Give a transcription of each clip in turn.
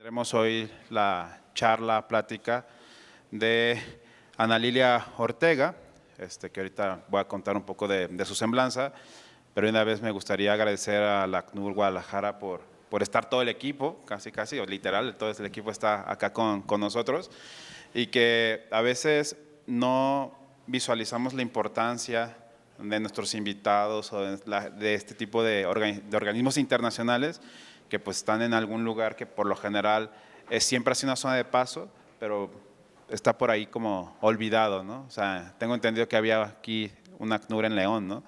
Tendremos hoy la charla, plática de Ana Lilia Ortega, que ahorita voy a contar un poco de su semblanza, pero una vez me gustaría agradecer a la ACNUR Guadalajara por estar todo el equipo, casi, o literal, todo el equipo está acá con nosotros, y que a veces no visualizamos la importancia de nuestros invitados o de este tipo de organismos internacionales que pues están en algún lugar que por lo general siempre ha sido una zona de paso, pero está por ahí como olvidado, ¿no? O sea, tengo entendido que había aquí una ACNUR en León, ¿no?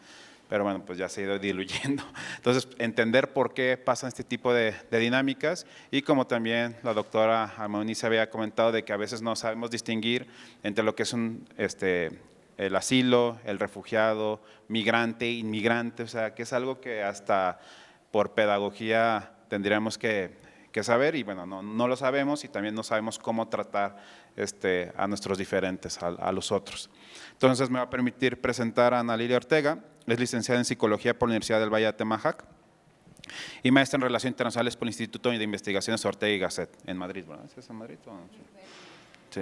Pero bueno, pues ya se ha ido diluyendo. Entonces, entender por qué pasan este tipo de dinámicas y como también la doctora Amonice había comentado de que a veces no sabemos distinguir entre lo que es el asilo, el refugiado, migrante, inmigrante, o sea, que es algo que hasta por pedagogía tendríamos que saber y bueno, no lo sabemos y también no sabemos cómo tratar a nuestros diferentes, a los otros. Entonces me va a permitir presentar a Ana Lilia Ortega, es licenciada en Psicología por la Universidad del Valle de Atemajac y maestra en Relaciones Internacionales por el Instituto de Investigaciones Ortega y Gasset en Madrid, ¿verdad? ¿Es en Madrid? Sí.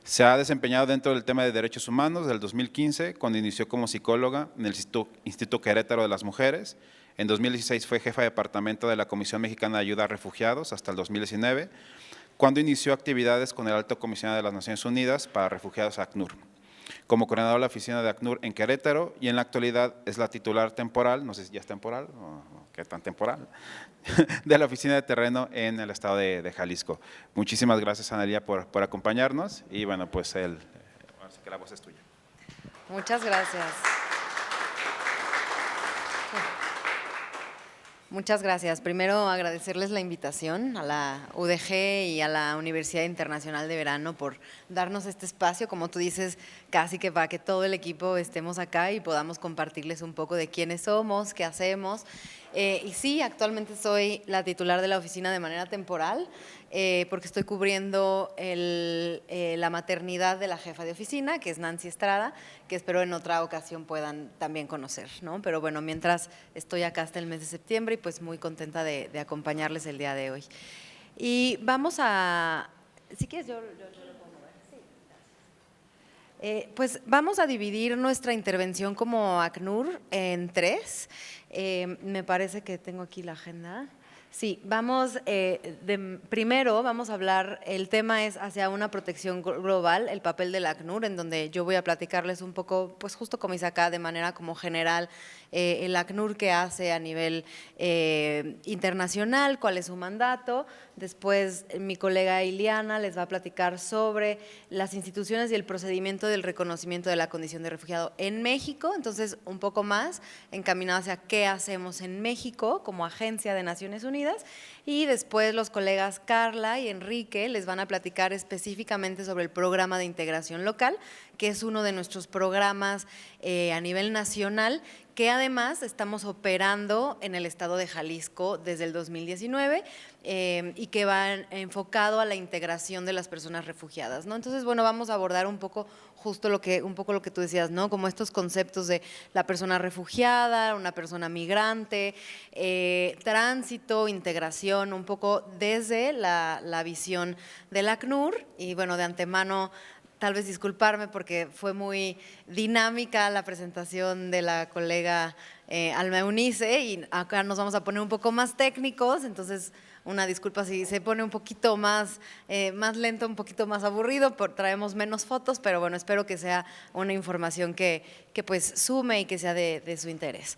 Se ha desempeñado dentro del tema de derechos humanos desde el 2015, cuando inició como psicóloga en el Instituto Querétaro de las Mujeres. En 2016 fue jefa de departamento de la Comisión Mexicana de Ayuda a Refugiados hasta el 2019, cuando inició actividades con el Alto Comisionado de las Naciones Unidas para Refugiados ACNUR. Como coordinadora de la oficina de ACNUR en Querétaro y en la actualidad es la titular temporal, no sé si ya es temporal o qué tan temporal, de la oficina de terreno en el estado de Jalisco. Muchísimas gracias, Ana Lilia, por acompañarnos y bueno, pues ahora sí que la voz es tuya. Muchas gracias. Muchas gracias. Primero, agradecerles la invitación a la UDG y a la Universidad Internacional de Verano por darnos este espacio, como tú dices, casi que para que todo el equipo estemos acá y podamos compartirles un poco de quiénes somos, qué hacemos. Y sí, actualmente soy la titular de la oficina de manera temporal, porque estoy cubriendo la maternidad de la jefa de oficina, que es Nancy Estrada, que espero en otra ocasión puedan también conocer, ¿no? Pero bueno, mientras estoy acá hasta el mes de septiembre y pues muy contenta de acompañarles el día de hoy. Y vamos a… Si quieres, yo lo puedo mover. Sí. Pues vamos a dividir nuestra intervención como ACNUR en tres. Me parece que tengo aquí la agenda. Sí, primero vamos a hablar, el tema es hacia una protección global, el papel del ACNUR, en donde yo voy a platicarles un poco, pues justo como hice acá, de manera como general, el ACNUR que hace a nivel internacional, cuál es su mandato. Después mi colega Iliana les va a platicar sobre las instituciones y el procedimiento del reconocimiento de la condición de refugiado en México, entonces un poco más encaminado hacia qué hacemos en México como agencia de Naciones Unidas. Y después los colegas Carla y Enrique les van a platicar específicamente sobre el programa de integración local, que es uno de nuestros programas a nivel nacional, que además estamos operando en el estado de Jalisco desde el 2019 y que va enfocado a la integración de las personas refugiadas, ¿no? Entonces, bueno, vamos a abordar un poco justo lo que tú decías, ¿no? Como estos conceptos de la persona refugiada, una persona migrante, tránsito, integración, un poco desde la visión del ACNUR y bueno, de antemano tal vez disculparme porque fue muy dinámica la presentación de la colega Alma Eunice y acá nos vamos a poner un poco más técnicos, entonces una disculpa si se pone un poquito más lento, un poquito más aburrido, traemos menos fotos, pero bueno, espero que sea una información que pues sume y que sea de su interés.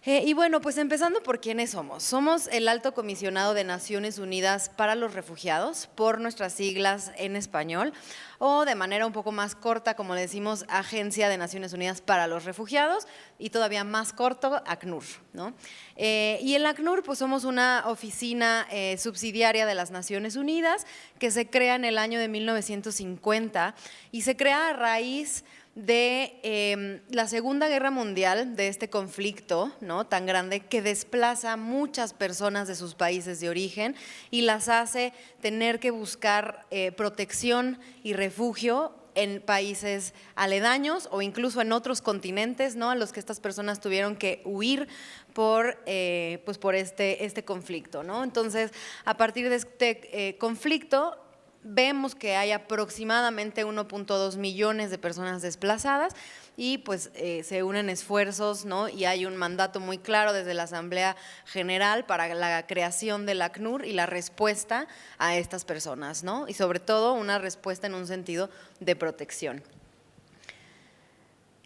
Y bueno, pues empezando por quiénes somos. Somos el Alto Comisionado de Naciones Unidas para los Refugiados, por nuestras siglas en español, o de manera un poco más corta, como le decimos, Agencia de Naciones Unidas para los Refugiados, y todavía más corto, ACNUR, ¿no? Y en ACNUR pues somos una oficina subsidiaria de las Naciones Unidas que se crea en el año de 1950 y se crea a raíz de la Segunda Guerra Mundial, de este conflicto, ¿no?, tan grande que desplaza a muchas personas de sus países de origen y las hace tener que buscar protección y refugio en países aledaños o incluso en otros continentes, ¿no?, a los que estas personas tuvieron que huir por este conflicto, ¿no? Entonces, a partir de este conflicto, vemos que hay aproximadamente 1.2 millones de personas desplazadas y pues se unen esfuerzos, ¿no?, y hay un mandato muy claro desde la Asamblea General para la creación del ACNUR y la respuesta a estas personas, ¿no?, y sobre todo una respuesta en un sentido de protección.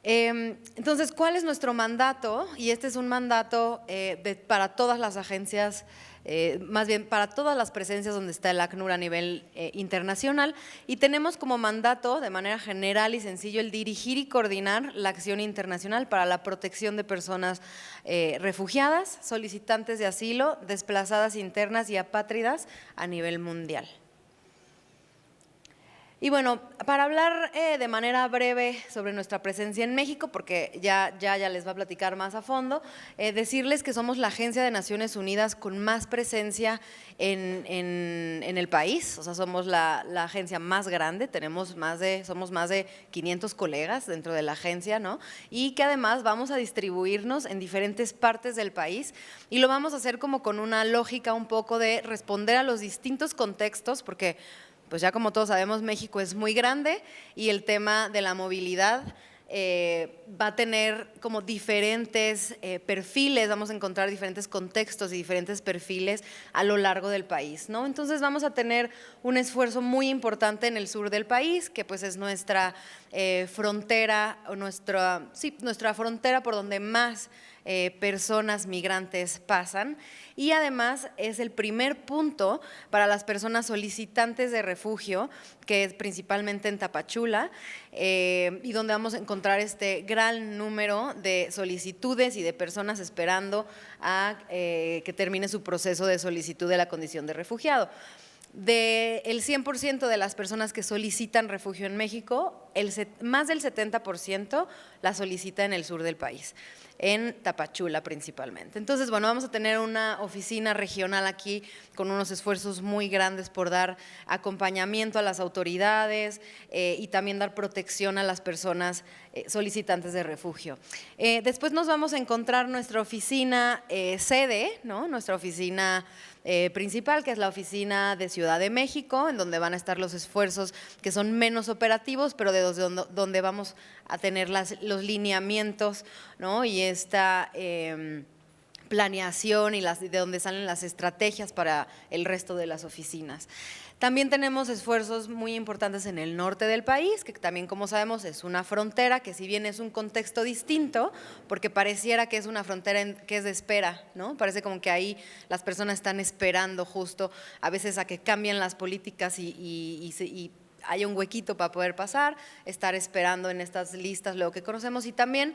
Entonces, ¿cuál es nuestro mandato? Y este es un mandato para todas las agencias, más bien para todas las presencias donde está el ACNUR a nivel internacional, y tenemos como mandato de manera general y sencillo el dirigir y coordinar la acción internacional para la protección de personas refugiadas, solicitantes de asilo, desplazadas internas y apátridas a nivel mundial. Y bueno, para hablar de manera breve sobre nuestra presencia en México, porque ya les va a platicar más a fondo, decirles que somos la agencia de Naciones Unidas con más presencia en el país, o sea, somos la agencia más grande, somos más de 500 colegas dentro de la agencia, ¿no? Y que además vamos a distribuirnos en diferentes partes del país y lo vamos a hacer como con una lógica un poco de responder a los distintos contextos, porque pues ya como todos sabemos, México es muy grande y el tema de la movilidad va a tener como diferentes perfiles, vamos a encontrar diferentes contextos y diferentes perfiles a lo largo del país, ¿no? Entonces vamos a tener un esfuerzo muy importante en el sur del país, que pues es nuestra frontera, o nuestra frontera por donde más personas migrantes pasan, y además es el primer punto para las personas solicitantes de refugio, que es principalmente en Tapachula, y donde vamos a encontrar este gran número de solicitudes y de personas esperando a que termine su proceso de solicitud de la condición de refugiado. Del 100% de las personas que solicitan refugio en México, más del 70% la solicita en el sur del país, en Tapachula principalmente. Entonces, bueno, vamos a tener una oficina regional aquí con unos esfuerzos muy grandes por dar acompañamiento a las autoridades y también dar protección a las personas solicitantes de refugio. Después nos vamos a encontrar nuestra oficina sede, ¿no?, nuestra oficina principal, que es la oficina de Ciudad de México, en donde van a estar los esfuerzos que son menos operativos, pero donde vamos a tener los lineamientos, ¿no?, y esta planeación y de donde salen las estrategias para el resto de las oficinas. También tenemos esfuerzos muy importantes en el norte del país, que también, como sabemos, es una frontera que, si bien es un contexto distinto, porque pareciera que es una frontera que es de espera, ¿no? Parece como que ahí las personas están esperando justo a veces a que cambien las políticas y haya un huequito para poder pasar, estar esperando en estas listas, lo que conocemos. Y también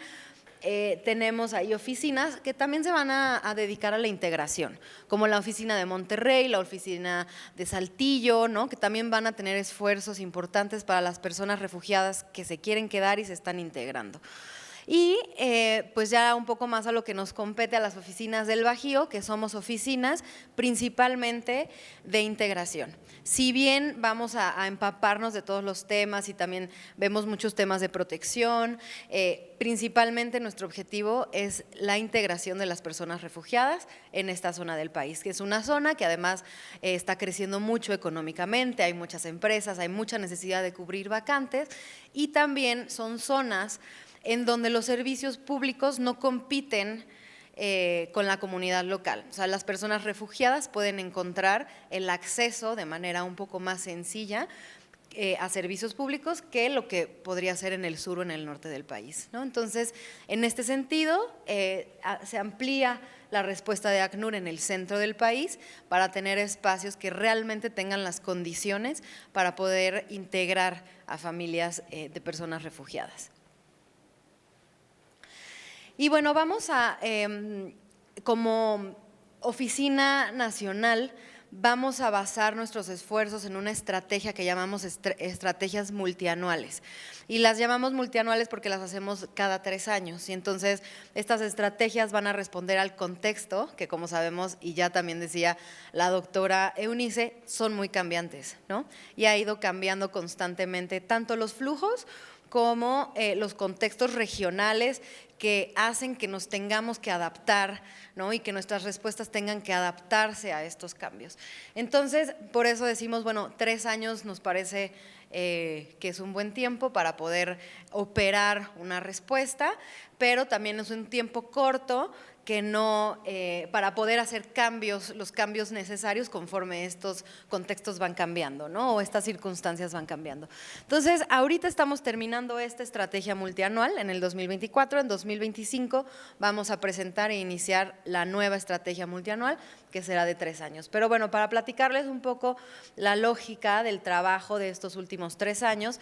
tenemos ahí oficinas que también se van a dedicar a la integración, como la oficina de Monterrey, la oficina de Saltillo, ¿no?, que también van a tener esfuerzos importantes para las personas refugiadas que se quieren quedar y se están integrando. Y pues ya un poco más a lo que nos compete a las oficinas del Bajío, que somos oficinas principalmente de integración. Si bien vamos a empaparnos de todos los temas y también vemos muchos temas de protección, principalmente nuestro objetivo es la integración de las personas refugiadas en esta zona del país, que es una zona que además está creciendo mucho económicamente, hay muchas empresas, hay mucha necesidad de cubrir vacantes, y también son zonas en donde los servicios públicos no compiten con la comunidad local. O sea, las personas refugiadas pueden encontrar el acceso de manera un poco más sencilla a servicios públicos que lo que podría ser en el sur o en el norte del país, ¿no? Entonces, en este sentido, se amplía la respuesta de ACNUR en el centro del país para tener espacios que realmente tengan las condiciones para poder integrar a familias de personas refugiadas. Y bueno, vamos a, como oficina nacional, vamos a basar nuestros esfuerzos en una estrategia que llamamos estrategias multianuales. Y las llamamos multianuales porque las hacemos cada 3 años. Y entonces estas estrategias van a responder al contexto, que como sabemos, y ya también decía la doctora Eunice, son muy cambiantes, ¿no? Y ha ido cambiando constantemente tanto los flujos como los contextos regionales que hacen que nos tengamos que adaptar, ¿no? Y que nuestras respuestas tengan que adaptarse a estos cambios. Entonces, por eso decimos, bueno, 3 años nos parece que es un buen tiempo para poder operar una respuesta, pero también es un tiempo corto que no, para poder hacer cambios, los cambios necesarios conforme estos contextos van cambiando, ¿no? O estas circunstancias van cambiando. Entonces, ahorita estamos terminando esta estrategia multianual en el 2024, en 2025 vamos a presentar e iniciar la nueva estrategia multianual, que será de 3 años. Pero bueno, para platicarles un poco la lógica del trabajo de estos últimos 3 años,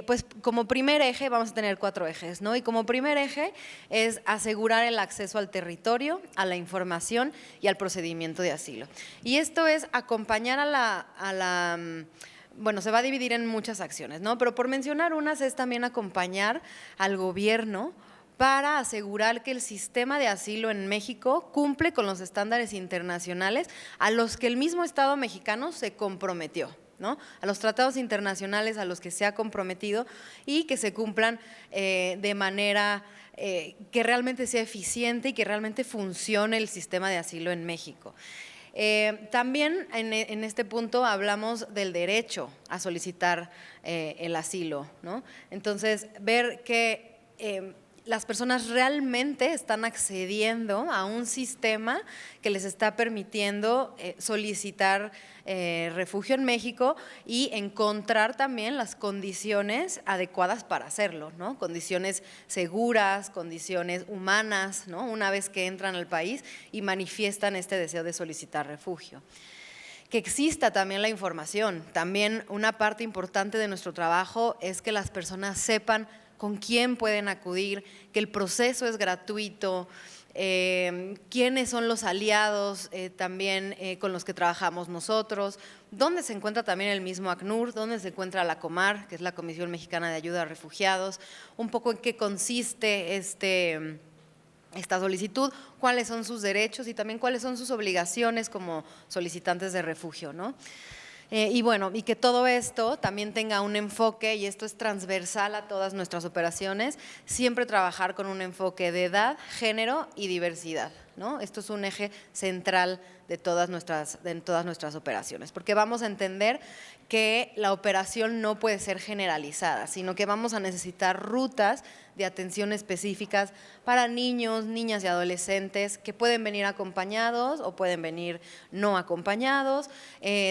pues como primer eje vamos a tener 4 ejes, ¿no? Y como primer eje es asegurar el acceso al territorio, a la información y al procedimiento de asilo. Y esto es acompañar bueno, se va a dividir en muchas acciones, ¿no? Pero por mencionar unas es también acompañar al gobierno para asegurar que el sistema de asilo en México cumple con los estándares internacionales a los que el mismo Estado mexicano se comprometió, ¿no? A los tratados internacionales a los que se ha comprometido y que se cumplan de manera que realmente sea eficiente y que realmente funcione el sistema de asilo en México. También en este punto hablamos del derecho a solicitar el asilo, ¿no? Entonces, ver que las personas realmente están accediendo a un sistema que les está permitiendo solicitar refugio en México y encontrar también las condiciones adecuadas para hacerlo, ¿no? Condiciones seguras, condiciones humanas, ¿no? Una vez que entran al país y manifiestan este deseo de solicitar refugio. Que exista también la información. También una parte importante de nuestro trabajo es que las personas sepan con quién pueden acudir, que el proceso es gratuito, quiénes son los aliados también con los que trabajamos nosotros, dónde se encuentra también el mismo ACNUR, dónde se encuentra la COMAR, que es la Comisión Mexicana de Ayuda a Refugiados, un poco en qué consiste esta solicitud, cuáles son sus derechos y también cuáles son sus obligaciones como solicitantes de refugio, ¿no? Y bueno, y que todo esto también tenga un enfoque, y esto es transversal a todas nuestras operaciones, siempre trabajar con un enfoque de edad, género y diversidad, ¿no? Esto es un eje central de todas nuestras operaciones, porque vamos a entender que la operación no puede ser generalizada, sino que vamos a necesitar rutas de atención específicas para niños, niñas y adolescentes que pueden venir acompañados o pueden venir no acompañados.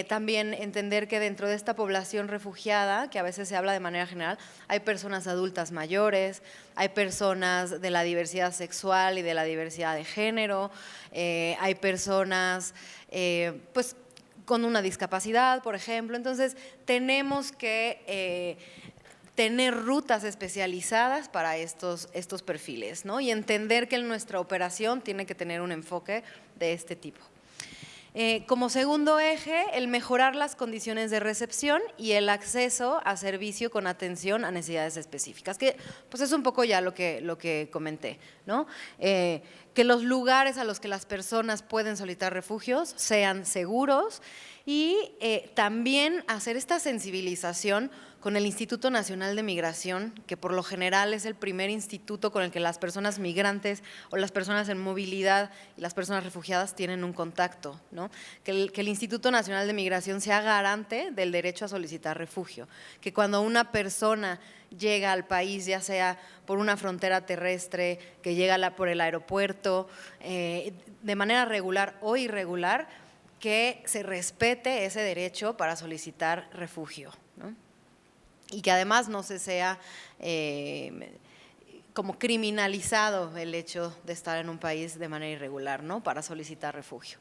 También entender que dentro de esta población refugiada, que a veces se habla de manera general, hay personas adultas mayores, hay personas de la diversidad sexual y de la diversidad de género, hay personas pues con una discapacidad, por ejemplo. Entonces, tenemos que tener rutas especializadas para estos perfiles, ¿no? Y entender que nuestra operación tiene que tener un enfoque de este tipo. Como segundo eje, el mejorar las condiciones de recepción y el acceso a servicio con atención a necesidades específicas, que pues es un poco ya lo que comenté, ¿no? Que los lugares a los que las personas pueden solicitar refugios sean seguros y también hacer esta sensibilización con el Instituto Nacional de Migración, que por lo general es el primer instituto con el que las personas migrantes o las personas en movilidad y las personas refugiadas tienen un contacto, ¿no? Que el Instituto Nacional de Migración sea garante del derecho a solicitar refugio, que cuando una persona llega al país, ya sea por una frontera terrestre, que llega por el aeropuerto, de manera regular o irregular, que se respete ese derecho para solicitar refugio, ¿no? Y que además no se sea como criminalizado el hecho de estar en un país de manera irregular, ¿no? Para solicitar refugio.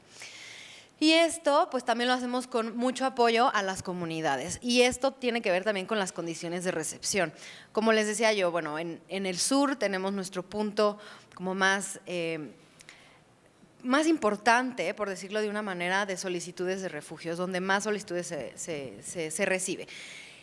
Y esto pues también lo hacemos con mucho apoyo a las comunidades, y esto tiene que ver también con las condiciones de recepción. Como les decía yo, bueno, en el sur tenemos nuestro punto como más más importante, por decirlo de una manera, de solicitudes de refugios, donde más solicitudes se recibe.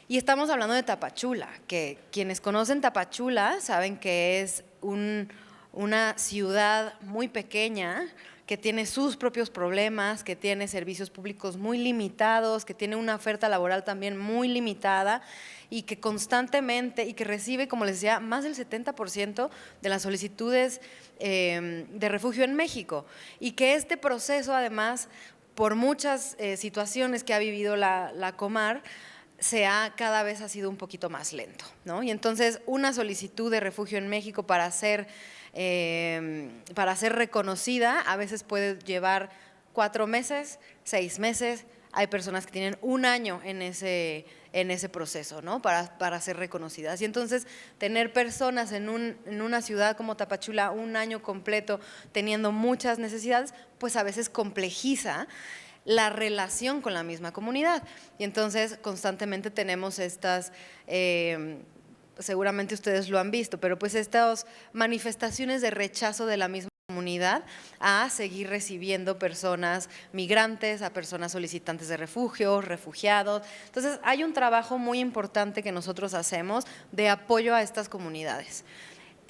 Y estamos hablando de Tapachula, que quienes conocen Tapachula saben que es una ciudad muy pequeña, que tiene sus propios problemas, que tiene servicios públicos muy limitados, que tiene una oferta laboral también muy limitada y que constantemente, y que recibe, como les decía, más del 70% de las solicitudes de refugio en México. Y que este proceso, además, por muchas situaciones que ha vivido la Comar, cada vez ha sido un poquito más lento, ¿no? Y entonces una solicitud de refugio en México para ser reconocida a veces puede llevar 4 meses, 6 meses. Hay personas que tienen 1 año en ese proceso, ¿no? Para ser reconocidas. Y entonces tener personas en una ciudad como Tapachula 1 año completo teniendo muchas necesidades, pues a veces complejiza la relación con la misma comunidad. Y entonces constantemente tenemos estas, seguramente ustedes lo han visto, pero pues estas manifestaciones de rechazo de la misma comunidad a seguir recibiendo personas migrantes, a personas solicitantes de refugio, refugiados. Entonces hay un trabajo muy importante que nosotros hacemos de apoyo a estas comunidades.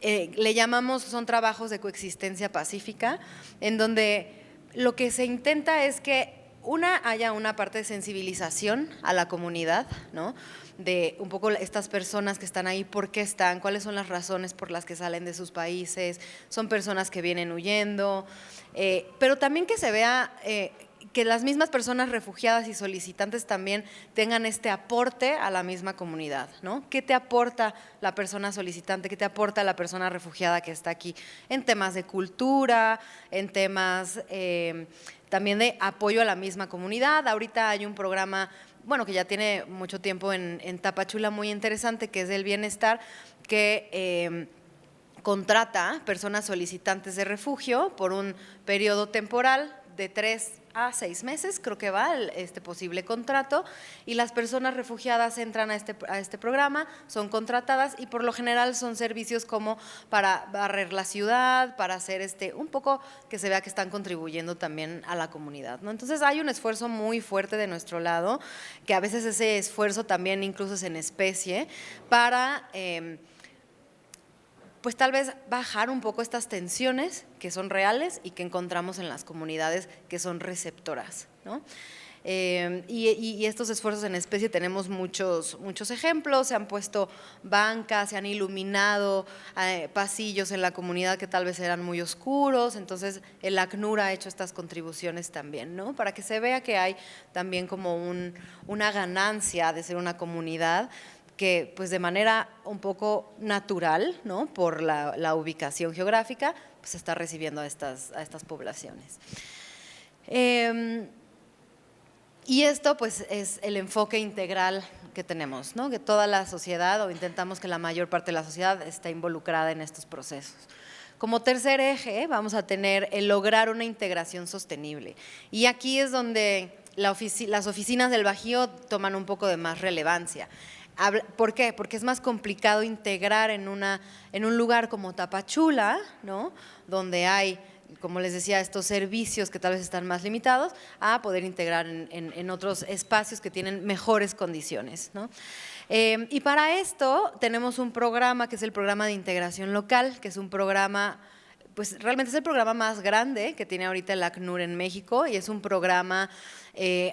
Le llamamos, son trabajos de coexistencia pacífica, en donde lo que se intenta es que haya una parte de sensibilización a la comunidad, ¿no? De un poco estas personas que están ahí, por qué están, cuáles son las razones por las que salen de sus países, son personas que vienen huyendo, pero también que se vea que las mismas personas refugiadas y solicitantes también tengan este aporte a la misma comunidad, ¿no? ¿Qué te aporta la persona solicitante? ¿Qué te aporta la persona refugiada que está aquí? En temas de cultura, en temas también de apoyo a la misma comunidad. Ahorita hay un programa, bueno, que ya tiene mucho tiempo en Tapachula, muy interesante, que es del bienestar, que contrata personas solicitantes de refugio por un periodo temporal de 3 a 6 meses, creo que va este posible contrato, y las personas refugiadas entran a este programa, son contratadas y por lo general son servicios como para barrer la ciudad, para hacer un poco que se vea que están contribuyendo también a la comunidad, ¿no? Entonces hay un esfuerzo muy fuerte de nuestro lado, que a veces ese esfuerzo también incluso es en especie, para pues tal vez bajar un poco estas tensiones que son reales y que encontramos en las comunidades que son receptoras, ¿no? Y estos esfuerzos en especie tenemos muchos ejemplos, se han puesto bancas, se han iluminado pasillos en la comunidad que tal vez eran muy oscuros, entonces el ACNUR ha hecho estas contribuciones también, ¿no? Para que se vea que hay también como una ganancia de ser una comunidad que pues de manera un poco natural, ¿no? Por la ubicación geográfica, pues está recibiendo a estas poblaciones. Y esto pues es el enfoque integral que tenemos, ¿no? Que toda la sociedad, o intentamos que la mayor parte de la sociedad esté involucrada en estos procesos. Como tercer eje vamos a tener el lograr una integración sostenible. Y aquí es donde las oficinas del Bajío toman un poco de más relevancia. ¿Por qué? Porque es más complicado integrar en un lugar como Tapachula, ¿no? Donde hay, como les decía, estos servicios que tal vez están más limitados, a poder integrar en otros espacios que tienen mejores condiciones, ¿no? Y para esto tenemos un programa que es el programa de integración local, que es un programa, pues realmente es el programa más grande que tiene ahorita el ACNUR en México, y es un programa,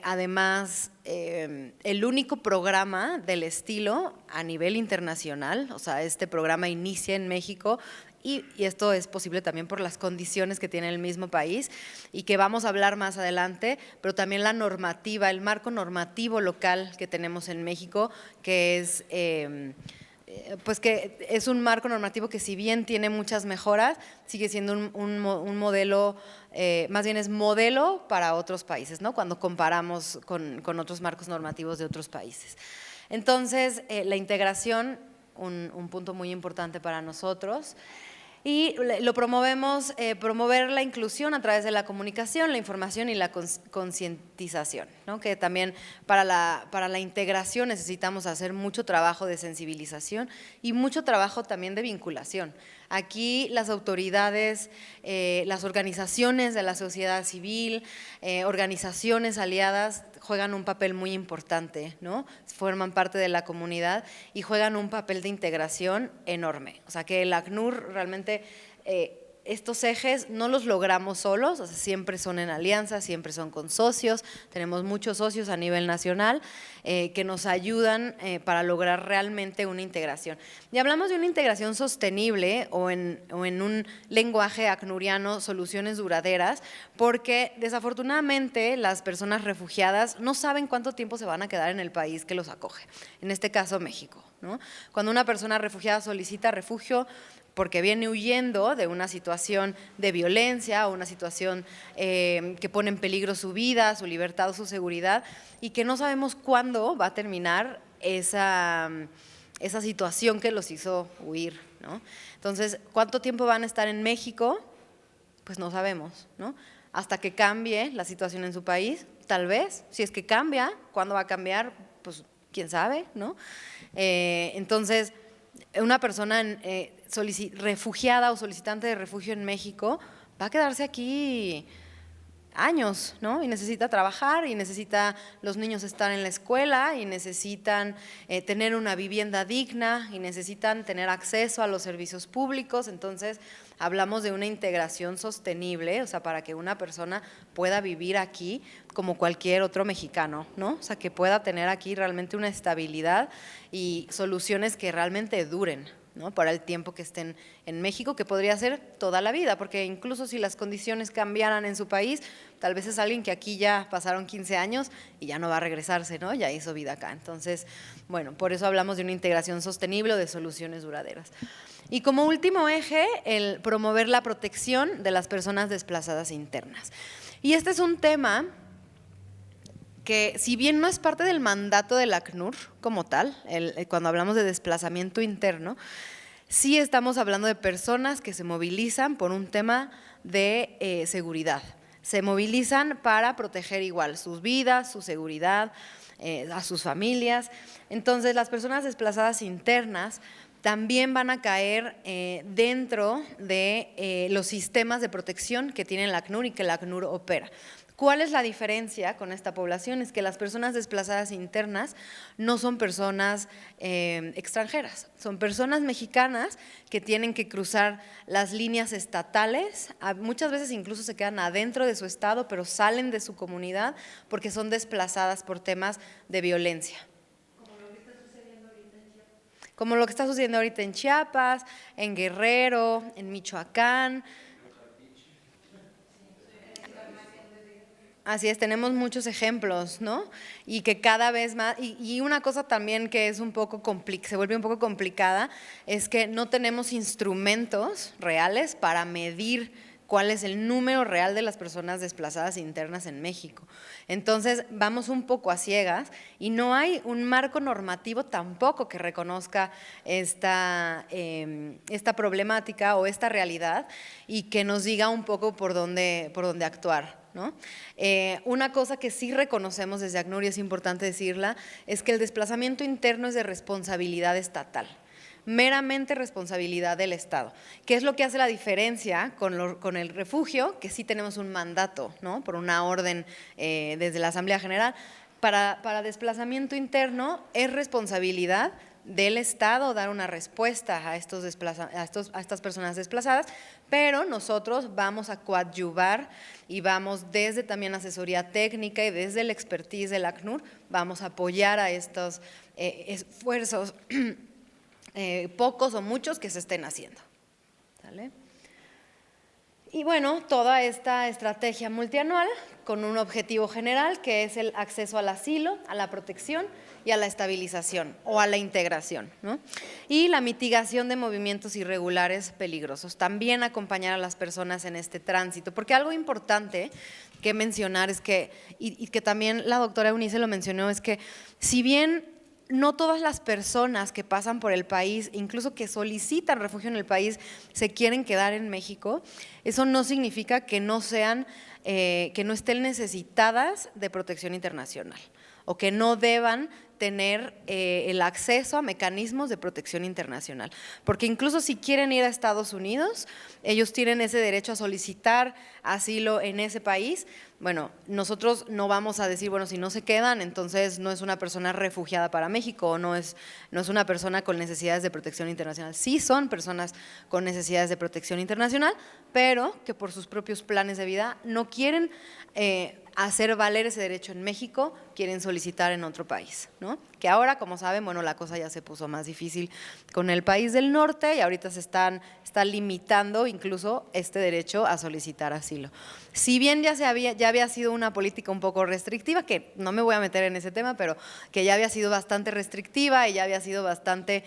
además, el único programa del estilo a nivel internacional. O sea, este programa inicia en México y esto es posible también por las condiciones que tiene el mismo país y que vamos a hablar más adelante, pero también la normativa, el marco normativo local que tenemos en México, que es… pues que es un marco normativo que si bien tiene muchas mejoras, sigue siendo un modelo, más bien es modelo para otros países, ¿no? Cuando comparamos con otros marcos normativos de otros países. Entonces, la integración, un punto muy importante para nosotros. Y lo promovemos, promover la inclusión a través de la comunicación, la información y la concientización, ¿no? Que también para la integración necesitamos hacer mucho trabajo de sensibilización y mucho trabajo también de vinculación. Aquí las autoridades, las organizaciones de la sociedad civil, organizaciones aliadas juegan un papel muy importante, ¿no? Forman parte de la comunidad y juegan un papel de integración enorme. O sea, que el ACNUR realmente… estos ejes no los logramos solos, o sea, siempre son en alianza, siempre son con socios, tenemos muchos socios a nivel nacional que nos ayudan para lograr realmente una integración. Y hablamos de una integración sostenible o en un lenguaje acnuriano, soluciones duraderas, porque desafortunadamente las personas refugiadas no saben cuánto tiempo se van a quedar en el país que los acoge, en este caso México, ¿no? Cuando una persona refugiada solicita refugio porque viene huyendo de una situación de violencia o una situación que pone en peligro su vida, su libertad o su seguridad, y que no sabemos cuándo va a terminar esa situación que los hizo huir, ¿no? Entonces, ¿cuánto tiempo van a estar en México? Pues no sabemos, ¿no? Hasta que cambie la situación en su país, tal vez, si es que cambia, ¿cuándo va a cambiar? Pues quién sabe, ¿no? Entonces, una persona refugiada o solicitante de refugio en México va a quedarse aquí años, ¿no? Y necesita trabajar, y necesita los niños estar en la escuela, y necesitan tener una vivienda digna, y necesitan tener acceso a los servicios públicos. Entonces, hablamos de una integración sostenible, o sea, para que una persona pueda vivir aquí como cualquier otro mexicano, ¿no? O sea, que pueda tener aquí realmente una estabilidad y soluciones que realmente duren, ¿no? Para el tiempo que estén en México, que podría ser toda la vida, porque incluso si las condiciones cambiaran en su país, tal vez es alguien que aquí ya pasaron 15 años y ya no va a regresarse, ¿no? Ya hizo vida acá. Entonces, bueno, por eso hablamos de una integración sostenible o de soluciones duraderas. Y como último eje, el promover la protección de las personas desplazadas internas. Y este es un tema que, si bien no es parte del mandato del ACNUR como tal, cuando hablamos de desplazamiento interno, sí estamos hablando de personas que se movilizan por un tema de seguridad. Se movilizan para proteger igual sus vidas, su seguridad, a sus familias. Entonces, las personas desplazadas internas también van a caer dentro de los sistemas de protección que tiene el ACNUR y que el ACNUR opera. ¿Cuál es la diferencia con esta población? Es que las personas desplazadas internas no son personas extranjeras, son personas mexicanas que tienen que cruzar las líneas estatales, muchas veces incluso se quedan adentro de su estado, pero salen de su comunidad porque son desplazadas por temas de violencia. Como lo que está sucediendo ahorita en Chiapas, en Guerrero, en Michoacán. Así es, tenemos muchos ejemplos, ¿no? Y que cada vez más, y una cosa también que es un poco se vuelve un poco complicada, es que no tenemos instrumentos reales para medir cuál es el número real de las personas desplazadas internas en México. Entonces, vamos un poco a ciegas y no hay un marco normativo tampoco que reconozca esta problemática o esta realidad y que nos diga un poco por dónde actuar, ¿no? Una cosa que sí reconocemos desde ACNUR, y es importante decirla, es que el desplazamiento interno es de responsabilidad estatal, meramente responsabilidad del Estado. ¿Qué es lo que hace la diferencia con el refugio? Que sí tenemos un mandato, ¿no? Por una orden desde la Asamblea General. Para desplazamiento interno es responsabilidad del Estado dar una respuesta a estas personas desplazadas, pero nosotros vamos a coadyuvar y vamos desde también asesoría técnica y desde el expertise del ACNUR, vamos a apoyar a estos esfuerzos pocos o muchos que se estén haciendo. ¿Sale? Y bueno, toda esta estrategia multianual con un objetivo general que es el acceso al asilo, a la protección y a la estabilización o a la integración, ¿no? Y la mitigación de movimientos irregulares peligrosos, también acompañar a las personas en este tránsito, porque algo importante que mencionar es que, y que también la doctora Eunice lo mencionó, es que si bien no todas las personas que pasan por el país, incluso que solicitan refugio en el país, se quieren quedar en México, eso no significa que no estén necesitadas de protección internacional o que no deban tener el acceso a mecanismos de protección internacional. Porque incluso si quieren ir a Estados Unidos, ellos tienen ese derecho a solicitar asilo en ese país. Bueno, nosotros no vamos a decir, bueno, si no se quedan, entonces no es una persona refugiada para México o no es una persona con necesidades de protección internacional. Sí son personas con necesidades de protección internacional, pero que por sus propios planes de vida no quieren hacer valer ese derecho en México, quieren solicitar en otro país, ¿no? Que ahora, como saben, bueno, la cosa ya se puso más difícil con el país del norte y ahorita está limitando incluso este derecho a solicitar asilo. Si bien ya había sido una política un poco restrictiva, que no me voy a meter en ese tema, pero que ya había sido bastante restrictiva y ya había sido bastante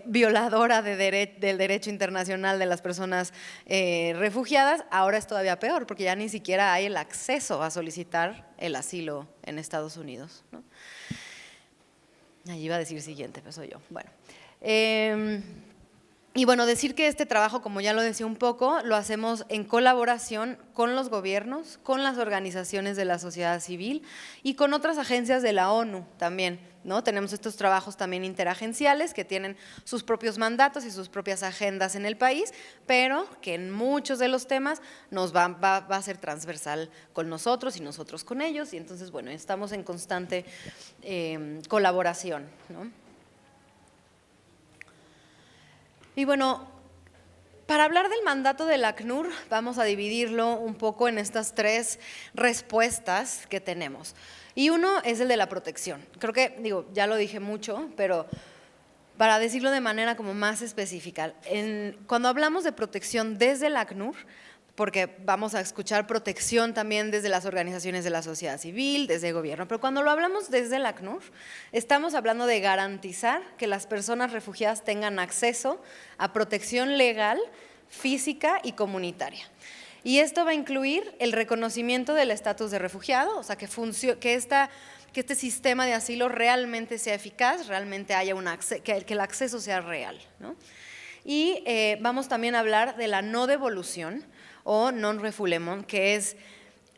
violadora del derecho internacional de las personas refugiadas, ahora es todavía peor, porque ya ni siquiera hay el acceso a solicitar el asilo en Estados Unidos, ¿no? Allí iba a decir siguiente, pero soy yo. Bueno, y bueno, decir que este trabajo, como ya lo decía un poco, lo hacemos en colaboración con los gobiernos, con las organizaciones de la sociedad civil y con otras agencias de la ONU también, ¿no? Tenemos estos trabajos también interagenciales que tienen sus propios mandatos y sus propias agendas en el país, pero que en muchos de los temas va a ser transversal con nosotros y nosotros con ellos, y entonces, bueno, estamos en constante colaboración, ¿no? Y bueno, para hablar del mandato del ACNUR, vamos a dividirlo un poco en estas 3 respuestas que tenemos. Y uno es el de la protección. Creo que, ya lo dije mucho, pero para decirlo de manera como más específica, cuando hablamos de protección desde el ACNUR, porque vamos a escuchar protección también desde las organizaciones de la sociedad civil, desde el gobierno, pero cuando lo hablamos desde el ACNUR, estamos hablando de garantizar que las personas refugiadas tengan acceso a protección legal, física y comunitaria. Y esto va a incluir el reconocimiento del estatus de refugiado, o sea, que este sistema de asilo realmente sea eficaz, realmente haya que el acceso sea real, ¿no? Y vamos también a hablar de la no devolución, o non-refoulement, que es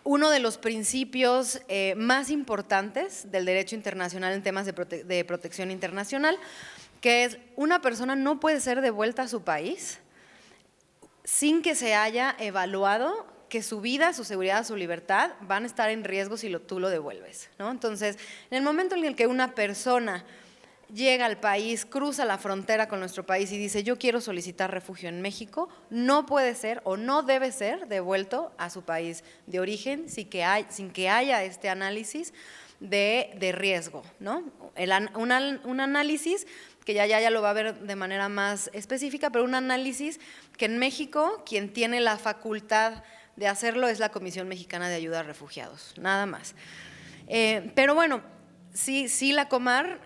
uno de los principios más importantes del derecho internacional en temas de protección internacional, que es una persona no puede ser devuelta a su país sin que se haya evaluado que su vida, su seguridad, su libertad van a estar en riesgo si tú lo devuelves, ¿no? Entonces, en el momento en el que una persona llega al país, cruza la frontera con nuestro país y dice yo quiero solicitar refugio en México, no puede ser o no debe ser devuelto a su país de origen sin que haya este análisis de riesgo, ¿no? Un análisis que ya lo va a ver de manera más específica, pero un análisis que en México quien tiene la facultad de hacerlo es la Comisión Mexicana de Ayuda a Refugiados, nada más. Pero bueno, sí la Comar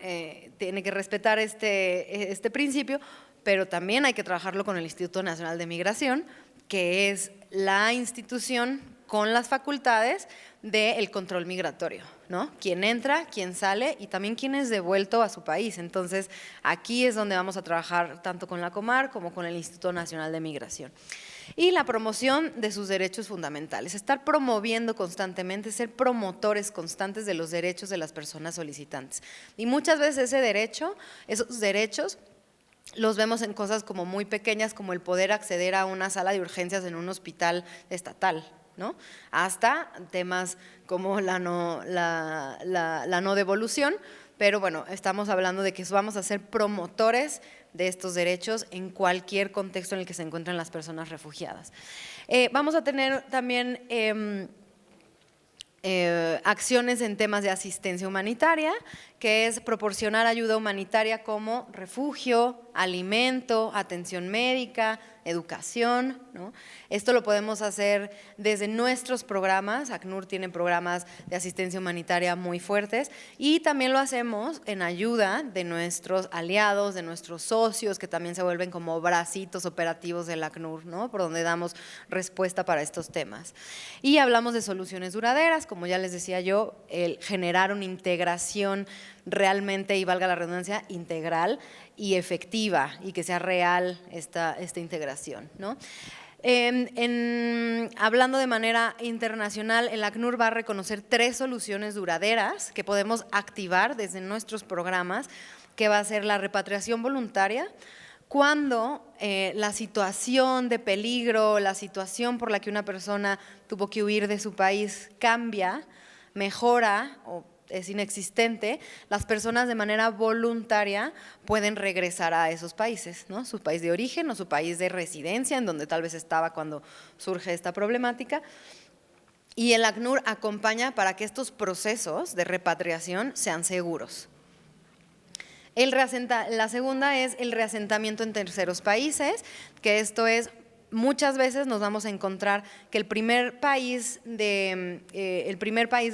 tiene que respetar este principio, pero también hay que trabajarlo con el Instituto Nacional de Migración, que es la institución con las facultades del control migratorio, ¿no? Quién entra, quién sale y también quién es devuelto a su país. Entonces, aquí es donde vamos a trabajar tanto con la Comar como con el Instituto Nacional de Migración. Y la promoción de sus derechos fundamentales, estar promoviendo constantemente, ser promotores constantes de los derechos de las personas solicitantes. Y muchas veces esos derechos los vemos en cosas como muy pequeñas, como el poder acceder a una sala de urgencias en un hospital estatal, ¿no? Hasta temas como la no devolución, pero bueno, estamos hablando de que vamos a ser promotores de estos derechos en cualquier contexto en el que se encuentran las personas refugiadas. Vamos a tener también acciones en temas de asistencia humanitaria, que es proporcionar ayuda humanitaria como refugio, alimento, atención médica, educación, ¿no? Esto lo podemos hacer desde nuestros programas. ACNUR tiene programas de asistencia humanitaria muy fuertes y también lo hacemos en ayuda de nuestros aliados, de nuestros socios, que también se vuelven como bracitos operativos del ACNUR, ¿no? Por donde damos respuesta para estos temas. Y hablamos de soluciones duraderas, como ya les decía yo, el generar una integración realmente, y valga la redundancia, integral y efectiva, y que sea real esta integración, ¿no? Hablando de manera internacional, el ACNUR va a reconocer 3 soluciones duraderas que podemos activar desde nuestros programas, que va a ser la repatriación voluntaria, cuando la situación de peligro, la situación por la que una persona tuvo que huir de su país cambia, mejora o es inexistente, las personas de manera voluntaria pueden regresar a esos países, ¿no? Su país de origen o su país de residencia, en donde tal vez estaba cuando surge esta problemática. Y el ACNUR acompaña para que estos procesos de repatriación sean seguros. La segunda es el reasentamiento en terceros países, que esto es, muchas veces nos vamos a encontrar que el primer país de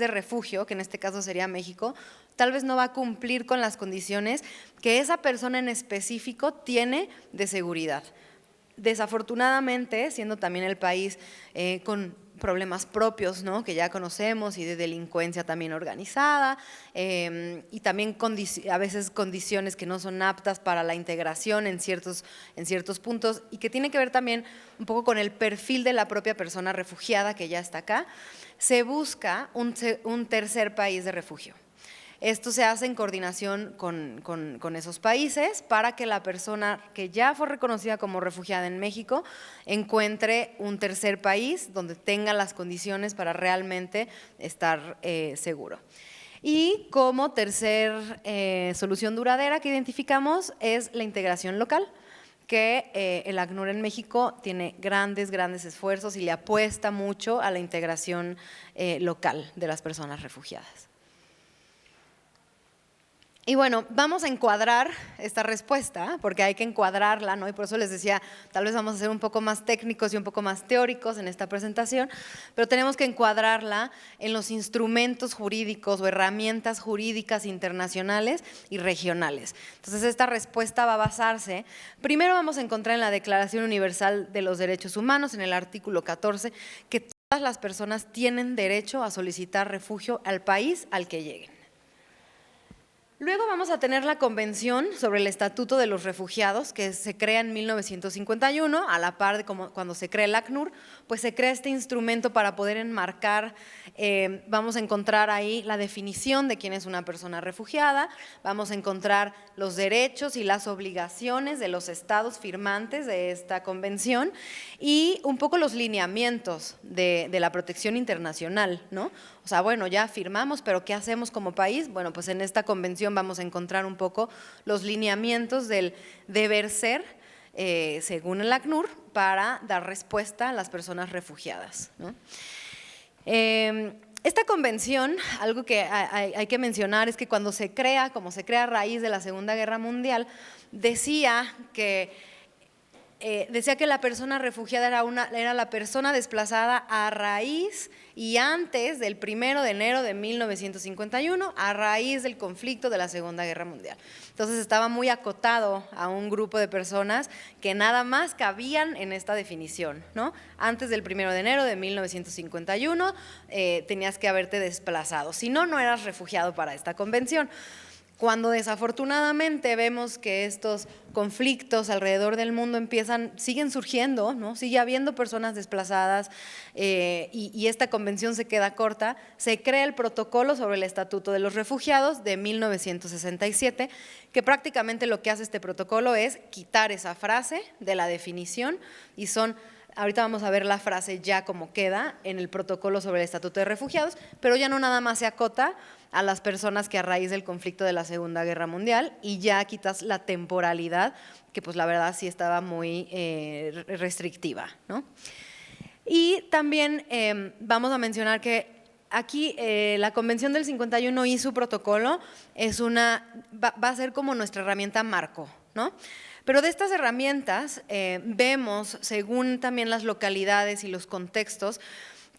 refugio, que en este caso sería México, tal vez no va a cumplir con las condiciones que esa persona en específico tiene de seguridad. Desafortunadamente, siendo también el país con problemas propios, ¿no?, que ya conocemos, y de delincuencia también organizada, y también a veces condiciones que no son aptas para la integración en ciertos puntos, y que tiene que ver también un poco con el perfil de la propia persona refugiada que ya está acá, se busca un tercer país de refugio. Esto se hace en coordinación con esos países para que la persona que ya fue reconocida como refugiada en México encuentre un tercer país donde tenga las condiciones para realmente estar seguro. Y como tercer solución duradera que identificamos es la integración local, que el ACNUR en México tiene grandes esfuerzos y le apuesta mucho a la integración local de las personas refugiadas. Y bueno, vamos a encuadrar esta respuesta, porque hay que encuadrarla, ¿no? Y por eso les decía, tal vez vamos a ser un poco más técnicos y un poco más teóricos en esta presentación, pero tenemos que encuadrarla en los instrumentos jurídicos o herramientas jurídicas internacionales y regionales. Entonces, esta respuesta va a basarse, primero vamos a encontrar en la Declaración Universal de los Derechos Humanos, en el artículo 14, que todas las personas tienen derecho a solicitar refugio al país al que lleguen. Luego vamos a tener la Convención sobre el Estatuto de los Refugiados, que se crea en 1951, a la par de cuando se crea el ACNUR, pues se crea este instrumento para poder enmarcar, vamos a encontrar ahí la definición de quién es una persona refugiada, vamos a encontrar los derechos y las obligaciones de los estados firmantes de esta convención y un poco los lineamientos de la protección internacional, ¿no? O sea, bueno, ya firmamos, pero ¿qué hacemos como país? Bueno, pues en esta convención vamos a encontrar un poco los lineamientos del deber ser, según el ACNUR, para dar respuesta a las personas refugiadas, ¿no? Esta convención, algo que hay que mencionar es que cuando se crea, como se crea a raíz de la Segunda Guerra Mundial, decía que la persona refugiada era la persona desplazada a raíz y antes del 1 de enero de 1951, a raíz del conflicto de la Segunda Guerra Mundial. Entonces estaba muy acotado a un grupo de personas que nada más cabían en esta definición, ¿no? Antes del 1 de enero de 1951 tenías que haberte desplazado, si no, no eras refugiado para esta convención. Cuando desafortunadamente vemos que estos conflictos alrededor del mundo siguen surgiendo, ¿no? Sigue habiendo personas desplazadas y esta convención se queda corta, se crea el Protocolo sobre el Estatuto de los Refugiados de 1967, que prácticamente lo que hace este protocolo es quitar esa frase de la definición y ahorita vamos a ver la frase ya como queda en el Protocolo sobre el Estatuto de Refugiados, pero ya no nada más se acota a las personas que a raíz del conflicto de la Segunda Guerra Mundial y ya quitas la temporalidad, que pues la verdad sí estaba muy restrictiva, ¿no? Y también vamos a mencionar que aquí la Convención del 51 y su protocolo va a ser como nuestra herramienta marco, ¿no? Pero de estas herramientas vemos, según también las localidades y los contextos,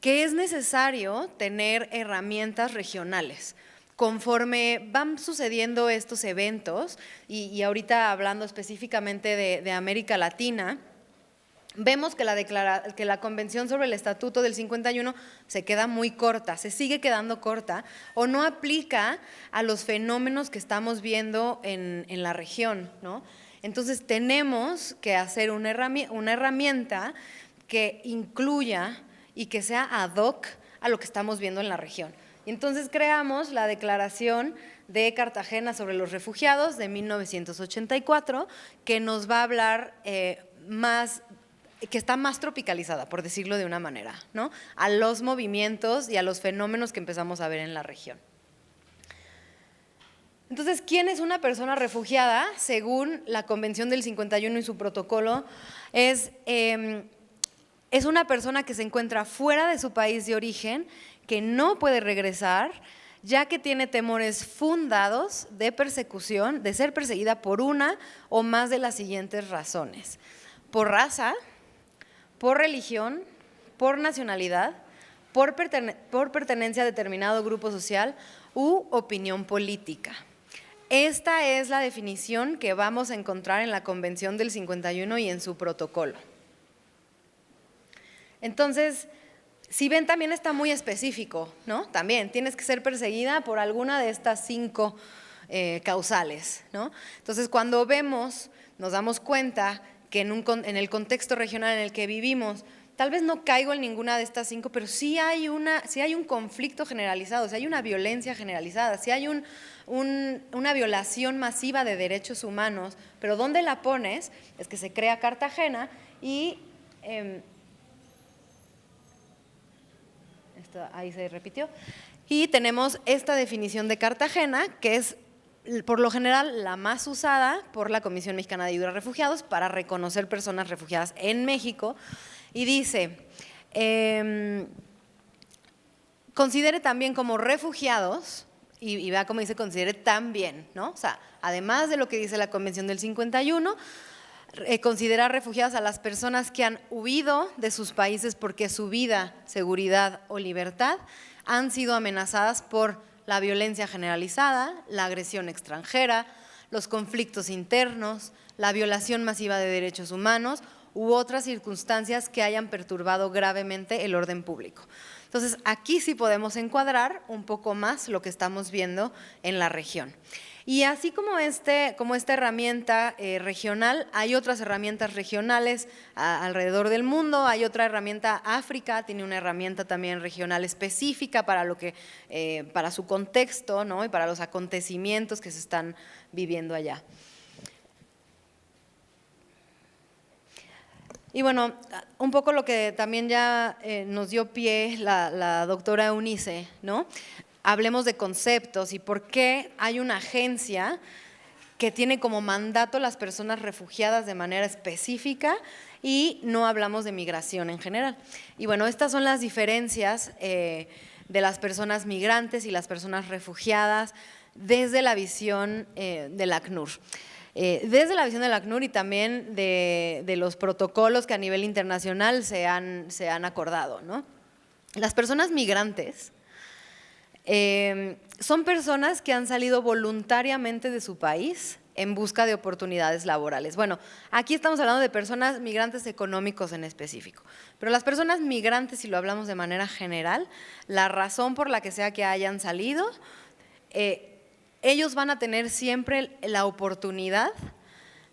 que es necesario tener herramientas regionales. Conforme van sucediendo estos eventos, y ahorita hablando específicamente de América Latina, vemos que la Convención sobre el Estatuto del 51 se queda muy corta, se sigue quedando corta o no aplica a los fenómenos que estamos viendo en la región, ¿no? Entonces tenemos que hacer una herramienta que incluya y que sea ad hoc a lo que estamos viendo en la región. Y entonces creamos la Declaración de Cartagena sobre los Refugiados de 1984, que nos va a hablar que está más tropicalizada, por decirlo de una manera, ¿no? A los movimientos y a los fenómenos que empezamos a ver en la región. Entonces, ¿quién es una persona refugiada? Según la Convención del 51 y su protocolo, es una persona que se encuentra fuera de su país de origen, que no puede regresar, ya que tiene temores fundados de persecución, de ser perseguida por una o más de las siguientes razones: por raza, por religión, por nacionalidad, por pertenencia a determinado grupo social u opinión política. Esta es la definición que vamos a encontrar en la Convención del 51 y en su protocolo. Entonces, si ven, también está muy específico, ¿no? También tienes que ser perseguida por alguna de estas 5 causales, ¿no? Entonces, cuando vemos, nos damos cuenta que en el contexto regional en el que vivimos, tal vez no caigo en ninguna de estas 5, pero sí hay un conflicto generalizado, sí hay una violencia generalizada, sí hay una violación masiva de derechos humanos, pero ¿dónde la pones? Es que se crea Cartagena y ahí se repitió, y tenemos esta definición de Cartagena, que es por lo general la más usada por la Comisión Mexicana de Ayuda a Refugiados para reconocer personas refugiadas en México, y dice, considere también como refugiados, y vea cómo dice considere también, ¿no? O sea, además de lo que dice la Convención del 51, considerar refugiadas a las personas que han huido de sus países porque su vida, seguridad o libertad han sido amenazadas por la violencia generalizada, la agresión extranjera, los conflictos internos, la violación masiva de derechos humanos u otras circunstancias que hayan perturbado gravemente el orden público. Entonces, aquí sí podemos encuadrar un poco más lo que estamos viendo en la región. Y así como esta herramienta regional, hay otras herramientas regionales alrededor del mundo. Hay otra herramienta, África tiene una herramienta también regional específica para su contexto, ¿no? Y para los acontecimientos que se están viviendo allá. Y bueno, un poco lo que también ya nos dio pie la doctora Eunice, ¿no? Hablemos de conceptos y por qué hay una agencia que tiene como mandato las personas refugiadas de manera específica y no hablamos de migración en general. Y bueno, estas son las diferencias de las personas migrantes y las personas refugiadas desde la visión del ACNUR. Desde la visión del ACNUR y también de los protocolos que a nivel internacional se han acordado, ¿no? Las personas migrantes son personas que han salido voluntariamente de su país en busca de oportunidades laborales. Bueno, aquí estamos hablando de personas migrantes económicos en específico, pero las personas migrantes, si lo hablamos de manera general, la razón por la que sea que hayan salido, ellos van a tener siempre la oportunidad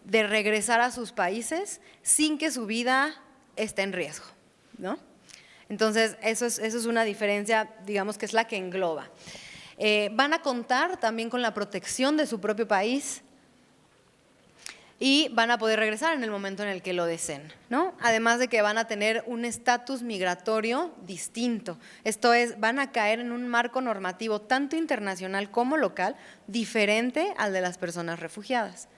de regresar a sus países sin que su vida esté en riesgo, ¿no? Entonces, eso es una diferencia, digamos, que es la que engloba. Van a contar también con la protección de su propio país y van a poder regresar en el momento en el que lo deseen, ¿no? Además de que van a tener un estatus migratorio distinto. Esto es, van a caer en un marco normativo tanto internacional como local, diferente al de las personas refugiadas.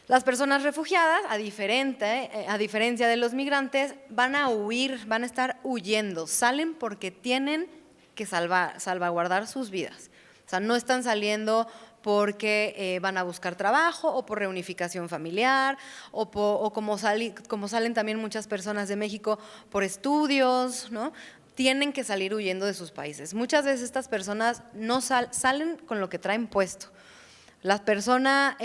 Las personas refugiadas, a diferencia de los migrantes, van a huir, van a estar huyendo, salen porque tienen que salvaguardar sus vidas. O sea, no están saliendo porque van a buscar trabajo o por reunificación familiar o como salen también muchas personas de México por estudios, ¿no? Tienen que salir huyendo de sus países. Muchas veces estas personas no salen con lo que traen puesto. La persona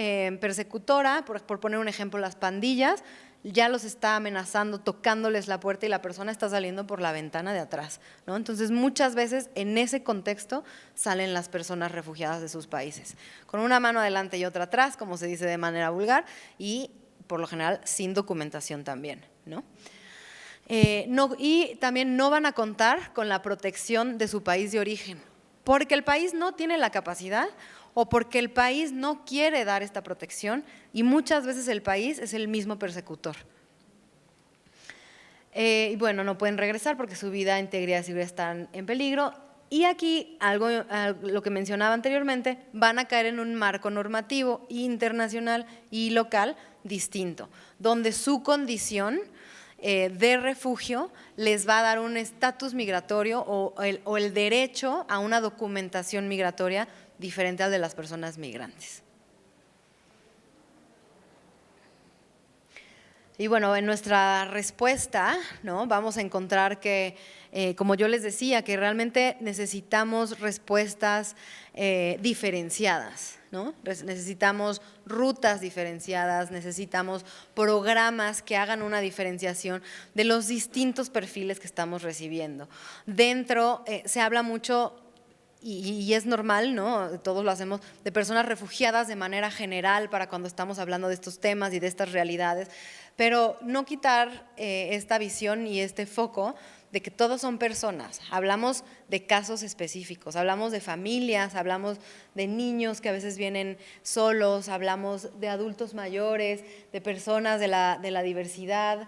persecutora, por poner un ejemplo, las pandillas, ya los está amenazando, tocándoles la puerta y la persona está saliendo por la ventana de atrás, ¿no? Entonces, muchas veces en ese contexto salen las personas refugiadas de sus países, con una mano adelante y otra atrás, como se dice de manera vulgar, y por lo general sin documentación también, ¿no? Y también no van a contar con la protección de su país de origen, porque el país no tiene la capacidad o porque el país no quiere dar esta protección y muchas veces el país es el mismo persecutor. Y bueno, no pueden regresar porque su vida, integridad y seguridad están en peligro. Y aquí, lo que mencionaba anteriormente, van a caer en un marco normativo internacional y local distinto, donde su condición de refugio les va a dar un estatus migratorio o el derecho a una documentación migratoria diferente al de las personas migrantes. Y bueno, en nuestra respuesta, ¿no?, vamos a encontrar que, como yo les decía, que realmente necesitamos respuestas diferenciadas, ¿no? Necesitamos rutas diferenciadas, necesitamos programas que hagan una diferenciación de los distintos perfiles que estamos recibiendo. Dentro se habla mucho, y es normal, ¿no?, todos lo hacemos, de personas refugiadas de manera general para cuando estamos hablando de estos temas y de estas realidades, pero no quitar esta visión y este foco de que todos son personas. Hablamos de casos específicos, hablamos de familias, hablamos de niños que a veces vienen solos, hablamos de adultos mayores, de personas de la diversidad,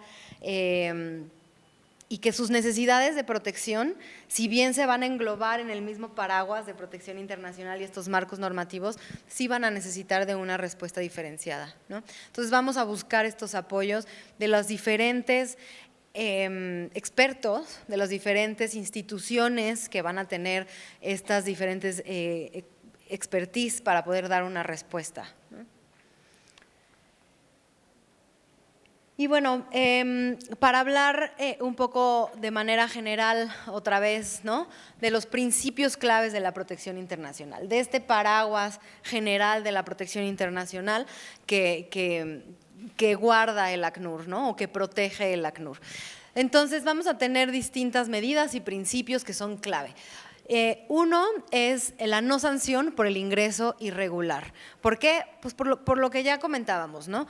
y que sus necesidades de protección, si bien se van a englobar en el mismo paraguas de protección internacional y estos marcos normativos, sí van a necesitar de una respuesta diferenciada, ¿no? Entonces vamos a buscar estos apoyos de los diferentes expertos, de las diferentes instituciones que van a tener estas diferentes expertise para poder dar una respuesta, ¿no? Y bueno, para hablar un poco de manera general otra vez, ¿no?, de los principios claves de la protección internacional, de este paraguas general de la protección internacional que guarda el ACNUR, ¿no?, o que protege el ACNUR. Entonces vamos a tener distintas medidas y principios que son clave. Uno es la no sanción por el ingreso irregular. ¿Por qué? Pues por lo que ya comentábamos, ¿no?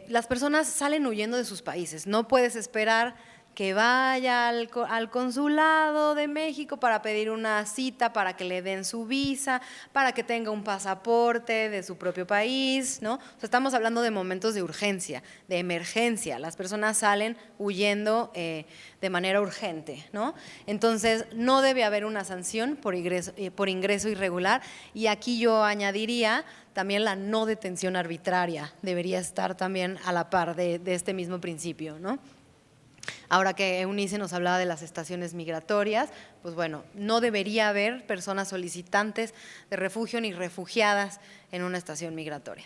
Las personas salen huyendo de sus países. No puedes esperar que vaya al consulado de México para pedir una cita, para que le den su visa, para que tenga un pasaporte de su propio país, ¿no? O sea, estamos hablando de momentos de urgencia, de emergencia. Las personas salen huyendo de manera urgente, ¿no? Entonces, no debe haber una sanción por ingreso irregular, y aquí yo añadiría también la no detención arbitraria, debería estar también a la par de este mismo principio, ¿no? Ahora que Eunice nos hablaba de las estaciones migratorias, pues bueno, no debería haber personas solicitantes de refugio ni refugiadas en una estación migratoria.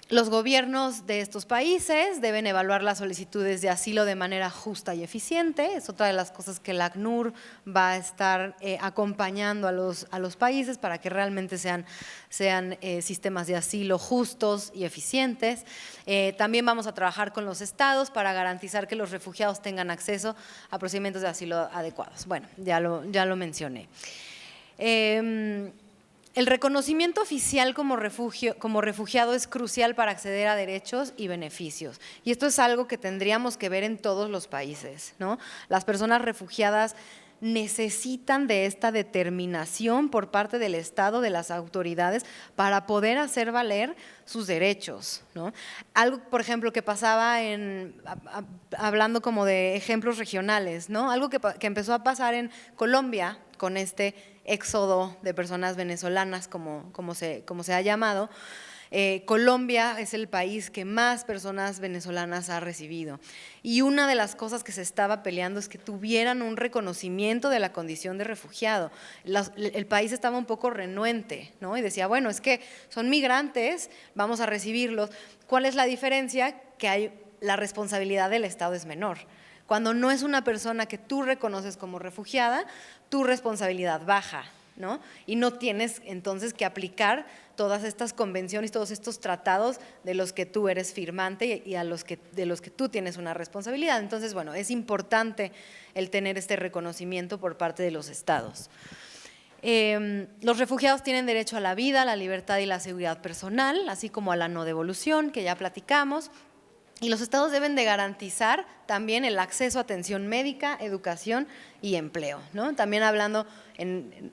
Los gobiernos de estos países deben evaluar las solicitudes de asilo de manera justa y eficiente. Es otra de las cosas que el ACNUR va a estar acompañando a los países para que realmente sean sistemas de asilo justos y eficientes. También vamos a trabajar con los estados para garantizar que los refugiados tengan acceso a procedimientos de asilo adecuados. Bueno, ya lo mencioné. El reconocimiento oficial como refugiado es crucial para acceder a derechos y beneficios. Y esto es algo que tendríamos que ver en todos los países, ¿no? Las personas refugiadas necesitan de esta determinación por parte del Estado, de las autoridades, para poder hacer valer sus derechos, ¿no? Algo, por ejemplo, que pasaba hablando como de ejemplos regionales, ¿no? Algo que empezó a pasar en Colombia con este éxodo de personas venezolanas, como se ha llamado. Colombia es el país que más personas venezolanas ha recibido, y una de las cosas que se estaba peleando es que tuvieran un reconocimiento de la condición de refugiado. El país estaba un poco renuente, ¿no? Y decía, bueno, es que son migrantes, vamos a recibirlos. ¿Cuál es la diferencia? Que la responsabilidad del Estado es menor. Cuando no es una persona que tú reconoces como refugiada, tu responsabilidad baja, ¿no? Y no tienes entonces que aplicar todas estas convenciones, todos estos tratados de los que tú eres firmante y de los que tú tienes una responsabilidad. Entonces, bueno, es importante el tener este reconocimiento por parte de los estados. Los refugiados tienen derecho a la vida, a la libertad y la seguridad personal, así como a la no devolución, que ya platicamos. Y los estados deben de garantizar también el acceso a atención médica, educación y empleo, ¿no? También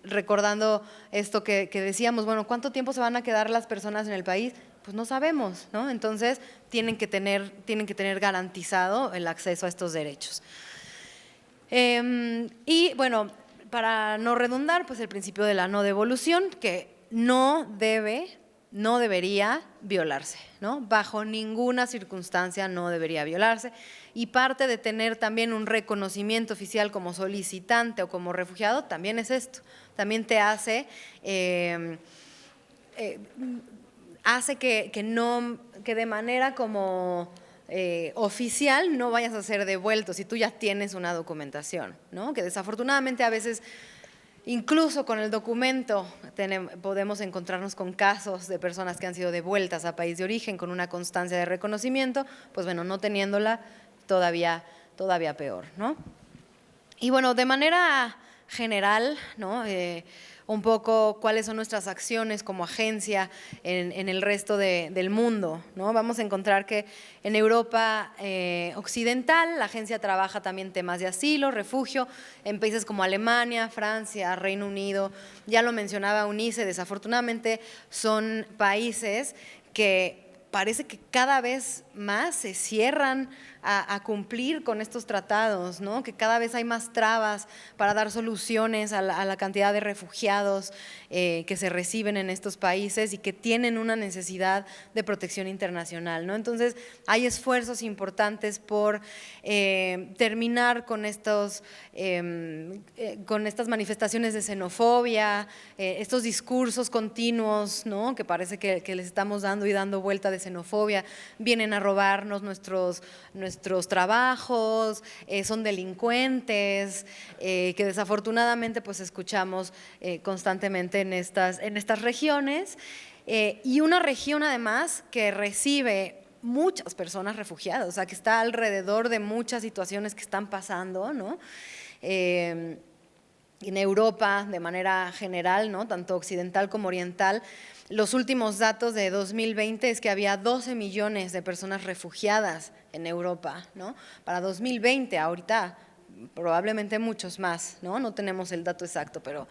recordando esto que decíamos, bueno, ¿cuánto tiempo se van a quedar las personas en el país? Pues no sabemos, ¿no? Entonces tienen que tener garantizado el acceso a estos derechos. Y bueno, para no redundar, pues el principio de la no devolución, que no debería violarse, ¿no? Bajo ninguna circunstancia no debería violarse, y parte de tener también un reconocimiento oficial como solicitante o como refugiado también es esto, también te hace que de manera como oficial no vayas a ser devuelto si tú ya tienes una documentación, ¿no? Que desafortunadamente a veces, incluso con el documento, podemos encontrarnos con casos de personas que han sido devueltas a país de origen con una constancia de reconocimiento, pues bueno, no teniéndola todavía peor, ¿no? Y bueno, de manera general, ¿no? Un poco cuáles son nuestras acciones como agencia en el resto del mundo, ¿no? Vamos a encontrar que en Europa occidental la agencia trabaja también temas de asilo, refugio, en países como Alemania, Francia, Reino Unido. Ya lo mencionaba Eunice, desafortunadamente son países que parece que cada vez más se cierran a cumplir con estos tratados, ¿no? Que cada vez hay más trabas para dar soluciones a la cantidad de refugiados que se reciben en estos países y que tienen una necesidad de protección internacional, ¿no? Entonces hay esfuerzos importantes por terminar con estas manifestaciones de xenofobia, estos discursos continuos, ¿no? Que parece que les estamos dando vuelta de xenofobia, vienen a robarnos nuestros trabajos, son delincuentes, que desafortunadamente pues escuchamos constantemente en estas regiones, y una región además que recibe muchas personas refugiadas, o sea, que está alrededor de muchas situaciones que están pasando, ¿no? En Europa, de manera general, ¿no? Tanto occidental como oriental, los últimos datos de 2020 es que había 12 millones de personas refugiadas en Europa, ¿no? Para 2020, ahorita probablemente muchos más, ¿no? No tenemos el dato exacto, pero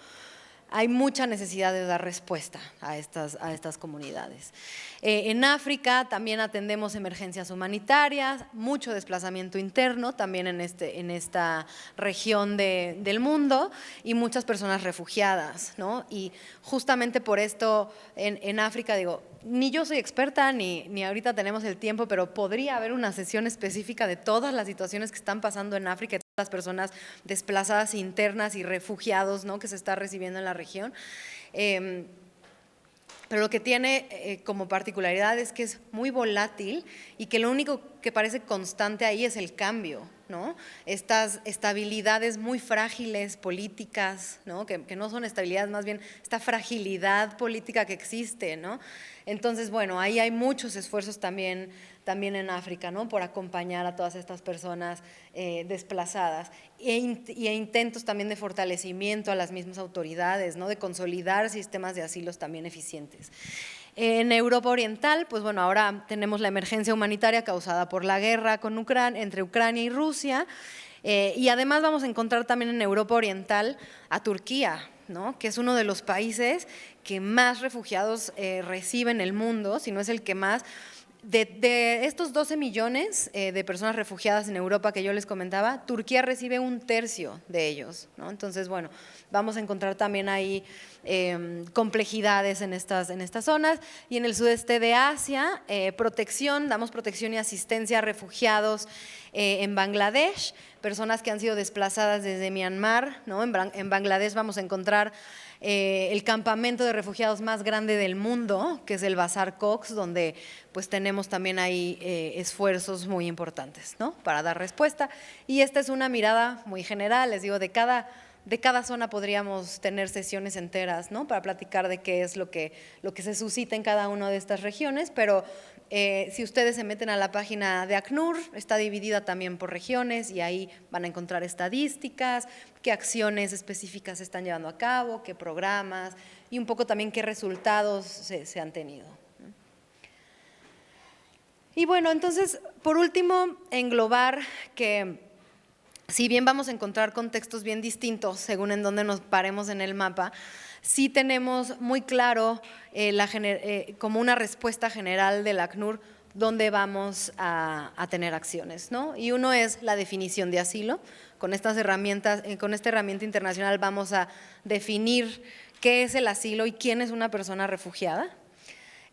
hay mucha necesidad de dar respuesta a estas comunidades. En África también atendemos emergencias humanitarias, mucho desplazamiento interno también en esta región del mundo, y muchas personas refugiadas, ¿no? Y justamente por esto en África, digo, ni yo soy experta, ni ahorita tenemos el tiempo, pero podría haber una sesión específica de todas las situaciones que están pasando en África, las personas desplazadas internas y refugiados, ¿no? Que se está recibiendo en la región. Pero lo que tiene como particularidad es que es muy volátil y que lo único que parece constante ahí es el cambio, ¿no? Estas estabilidades muy frágiles políticas, ¿no? Que no son estabilidades, más bien esta fragilidad política que existe, ¿no? Entonces, bueno, ahí hay muchos esfuerzos también en África, ¿no? Por acompañar a todas estas personas desplazadas, e intentos también de fortalecimiento a las mismas autoridades, ¿no? De consolidar sistemas de asilos también eficientes. En Europa Oriental, pues bueno, ahora tenemos la emergencia humanitaria causada por la guerra entre Ucrania y Rusia, y además vamos a encontrar también en Europa Oriental a Turquía, ¿no? Que es uno de los países que más refugiados recibe en el mundo, si no es el que más. De estos 12 millones de personas refugiadas en Europa que yo les comentaba, Turquía recibe 1/3 de ellos, ¿no? Entonces, bueno, vamos a encontrar también ahí complejidades en estas zonas. Y en el sudeste de Asia, damos protección y asistencia a refugiados en Bangladesh, personas que han sido desplazadas desde Myanmar, ¿no? En Bangladesh vamos a encontrar el campamento de refugiados más grande del mundo, que es el Bazar Cox, donde pues tenemos también ahí esfuerzos muy importantes, ¿no? Para dar respuesta. Y esta es una mirada muy general, les digo, de cada de cada zona podríamos tener sesiones enteras, ¿no? Para platicar de qué es lo que se suscita en cada una de estas regiones, pero si ustedes se meten a la página de ACNUR, está dividida también por regiones y ahí van a encontrar estadísticas, qué acciones específicas se están llevando a cabo, qué programas y un poco también qué resultados se han tenido. Y bueno, entonces, por último, englobar que si bien vamos a encontrar contextos bien distintos según en dónde nos paremos en el mapa, sí tenemos muy claro como una respuesta general del ACNUR dónde vamos a tener acciones, ¿no? Y uno es la definición de asilo. Con estas herramientas, con esta herramienta internacional vamos a definir qué es el asilo y quién es una persona refugiada.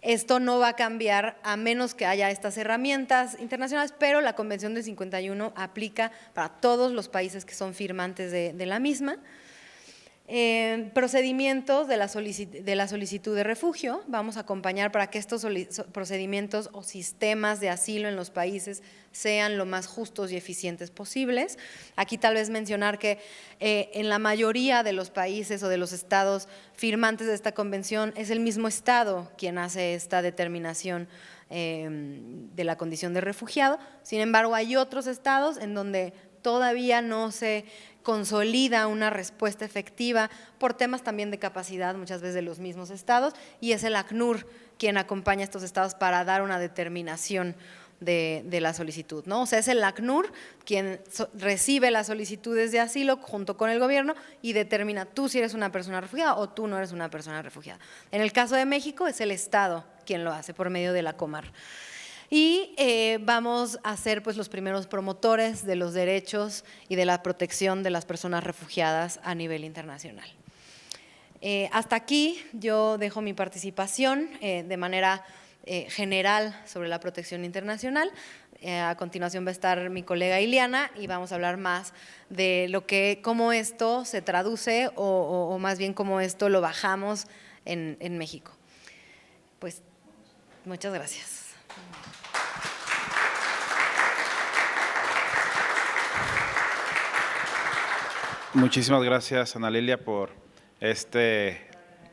Esto no va a cambiar a menos que haya estas herramientas internacionales, pero la Convención del 51 aplica para todos los países que son firmantes de la misma. Procedimientos de la solicitud de refugio, vamos a acompañar para que estos procedimientos o sistemas de asilo en los países sean lo más justos y eficientes posibles. Aquí tal vez mencionar que en la mayoría de los países o de los estados firmantes de esta convención es el mismo estado quien hace esta determinación de la condición de refugiado. Sin embargo, hay otros estados en donde todavía no se consolida una respuesta efectiva por temas también de capacidad, muchas veces de los mismos estados, y es el ACNUR quien acompaña a estos estados para dar una determinación de la solicitud, ¿no? O sea, es el ACNUR quien recibe las solicitudes de asilo junto con el gobierno y determina tú si eres una persona refugiada o tú no eres una persona refugiada. En el caso de México es el Estado quien lo hace por medio de la Comar. Y vamos a ser pues los primeros promotores de los derechos y de la protección de las personas refugiadas a nivel internacional. Hasta aquí yo dejo mi participación de manera general sobre la protección internacional. A continuación va a estar mi colega Iliana y vamos a hablar más de cómo esto se traduce o más bien cómo esto lo bajamos en México. Pues muchas gracias. Muchísimas gracias, Ana Lilia, por este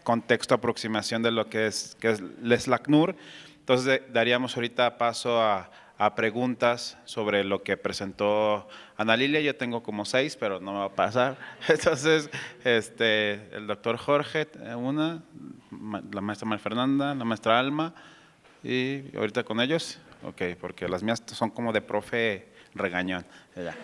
contexto, aproximación de lo que es el ACNUR. Entonces, daríamos ahorita paso a preguntas sobre lo que presentó Ana Lilia. Yo tengo como 6, pero no me va a pasar. Entonces, el doctor Jorge, una, la maestra María Fernanda, la maestra Alma, y ahorita con ellos, ok, porque las mías son como de profe regañón. Ya.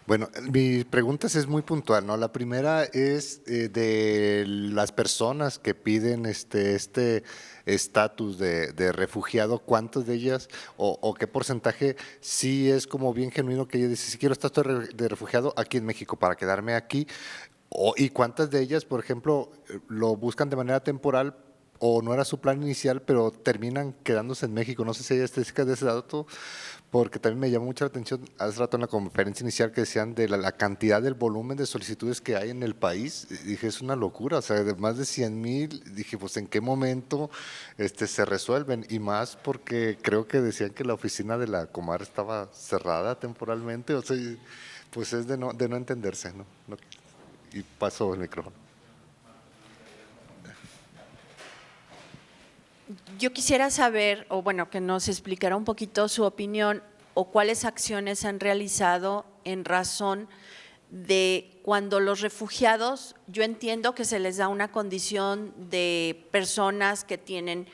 Bueno, mi pregunta es muy puntual, ¿no? La primera es de las personas que piden este estatus de refugiado, ¿cuántas de ellas o qué porcentaje sí es como bien genuino que ella dice, si quiero estatus de refugiado aquí en México para quedarme aquí? ¿Y cuántas de ellas, por ejemplo, lo buscan de manera temporal o no era su plan inicial, pero terminan quedándose en México? No sé si hay estadísticas de ese dato, porque también me llamó mucha la atención hace rato en la conferencia inicial que decían de la cantidad del volumen de solicitudes que hay en el país. Y dije, es una locura, o sea, de más de 100,000, dije, pues ¿en qué momento se resuelven? Y más porque creo que decían que la oficina de la Comar estaba cerrada temporalmente, o sea, pues es de no entenderse, ¿no? Y paso el micrófono. Yo quisiera saber, o bueno, que nos explicara un poquito su opinión o cuáles acciones han realizado en razón de cuando los refugiados, yo entiendo que se les da una condición de personas que tienen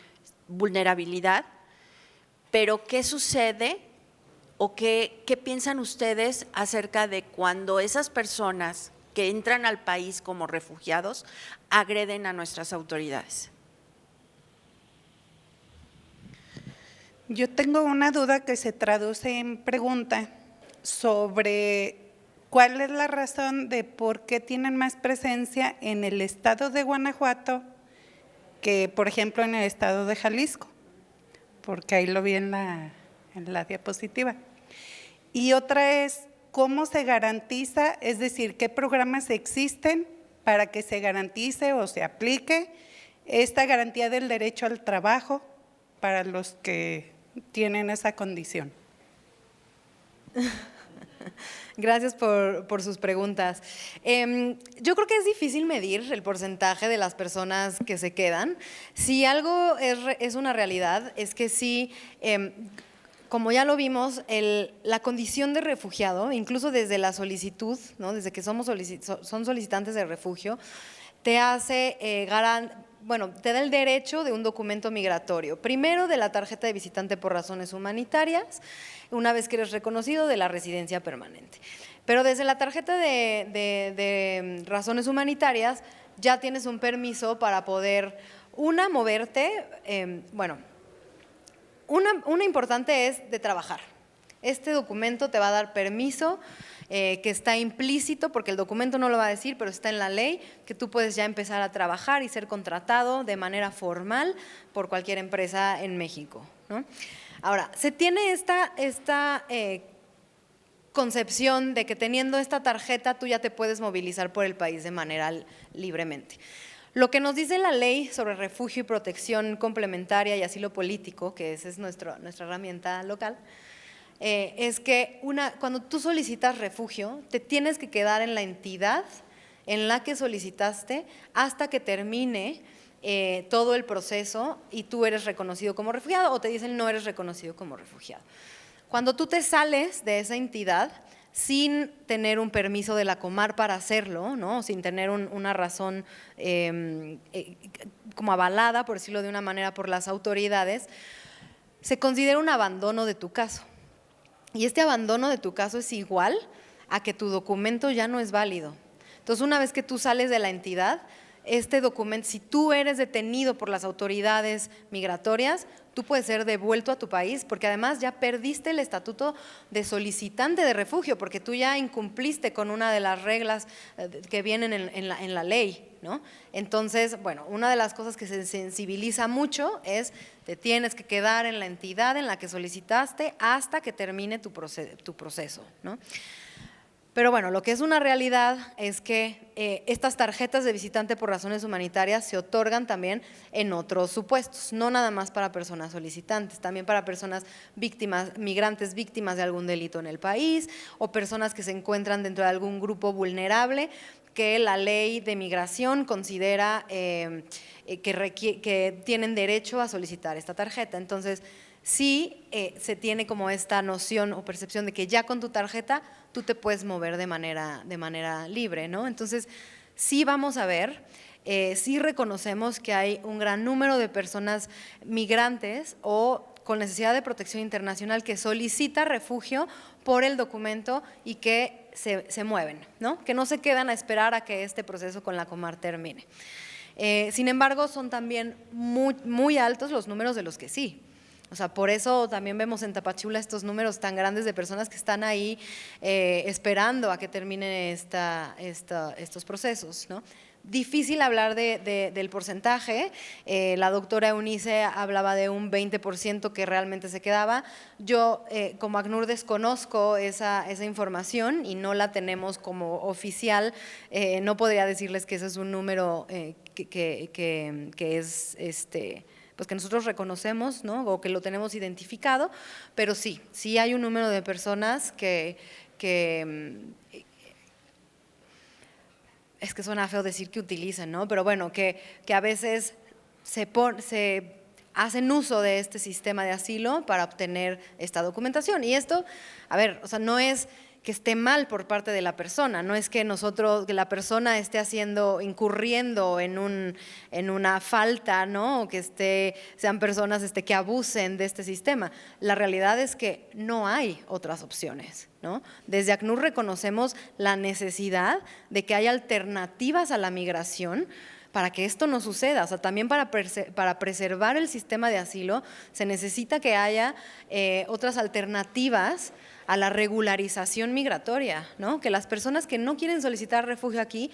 vulnerabilidad, pero ¿qué sucede o qué piensan ustedes acerca de cuando esas personas que entran al país como refugiados agreden a nuestras autoridades? Yo tengo una duda que se traduce en pregunta sobre cuál es la razón de por qué tienen más presencia en el estado de Guanajuato que, por ejemplo, en el estado de Jalisco, porque ahí lo vi en la diapositiva. Y otra es, ¿cómo se garantiza, es decir, qué programas existen para que se garantice o se aplique esta garantía del derecho al trabajo para los que tienen esa condición? Gracias por sus preguntas. Yo creo que es difícil medir el porcentaje de las personas que se quedan. Si algo es una realidad, es que sí, como ya lo vimos, la condición de refugiado, incluso desde la solicitud, ¿no? Desde que son solicitantes de refugio, te hace te da el derecho de un documento migratorio. Primero, de la tarjeta de visitante por razones humanitarias, una vez que eres reconocido, de la residencia permanente. Pero desde la tarjeta de razones humanitarias ya tienes un permiso para poder, moverte. Una importante es de trabajar. Este documento te va a dar permiso, que está implícito, porque el documento no lo va a decir, pero está en la ley, que tú puedes ya empezar a trabajar y ser contratado de manera formal por cualquier empresa en México, ¿no? Ahora, se tiene esta concepción de que teniendo esta tarjeta tú ya te puedes movilizar por el país de manera libremente. Lo que nos dice la ley sobre refugio y protección complementaria y asilo político, que esa es nuestra herramienta local, es que cuando tú solicitas refugio, te tienes que quedar en la entidad en la que solicitaste hasta que termine todo el proceso y tú eres reconocido como refugiado, o te dicen no eres reconocido como refugiado. Cuando tú te sales de esa entidad sin tener un permiso de la Comar para hacerlo, ¿no? Sin tener una razón como avalada, por decirlo de una manera, por las autoridades, se considera un abandono de tu caso. Y este abandono de tu caso es igual a que tu documento ya no es válido. Entonces, una vez que tú sales de la entidad, este documento, si tú eres detenido por las autoridades migratorias, tú puedes ser devuelto a tu país, porque además ya perdiste el estatuto de solicitante de refugio, porque tú ya incumpliste con una de las reglas que vienen en la ley, ¿no? Entonces, una de las cosas que se sensibiliza mucho es te tienes que quedar en la entidad en la que solicitaste hasta que termine tu proceso, ¿no? Pero lo que es una realidad es que estas tarjetas de visitante por razones humanitarias se otorgan también en otros supuestos, no nada más para personas solicitantes, también para personas migrantes víctimas de algún delito en el país, o personas que se encuentran dentro de algún grupo vulnerable que la ley de migración considera que tienen derecho a solicitar esta tarjeta. Entonces, sí se tiene como esta noción o percepción de que ya con tu tarjeta tú te puedes mover de manera libre, ¿no? Entonces, sí vamos a ver, sí reconocemos que hay un gran número de personas migrantes o con necesidad de protección internacional que solicita refugio por el documento y que se mueven, ¿no? Que no se quedan a esperar a que este proceso con la Comar termine. Sin embargo, son también muy, muy altos los números de los que sí. O sea, por eso también vemos en Tapachula estos números tan grandes de personas que están ahí esperando a que terminen estos procesos, ¿no? Difícil hablar del porcentaje. La doctora Eunice hablaba de un 20% que realmente se quedaba. Yo, como ACNUR, desconozco esa información y no la tenemos como oficial. No podría decirles que ese es un número que es pues que nosotros reconocemos, ¿no? O que lo tenemos identificado, pero sí hay un número de personas que es que suena feo decir que utilizan, ¿no? Pero que a veces se hacen uso de este sistema de asilo para obtener esta documentación. Y esto, no es que esté mal por parte de la persona, no es que la persona esté incurriendo en una falta, ¿no? O que sean personas que abusen de este sistema. La realidad es que no hay otras opciones, ¿no? Desde ACNUR reconocemos la necesidad de que haya alternativas a la migración para que esto no suceda. O sea, también para preservar el sistema de asilo se necesita que haya otras alternativas a la regularización migratoria, ¿no? Que las personas que no quieren solicitar refugio aquí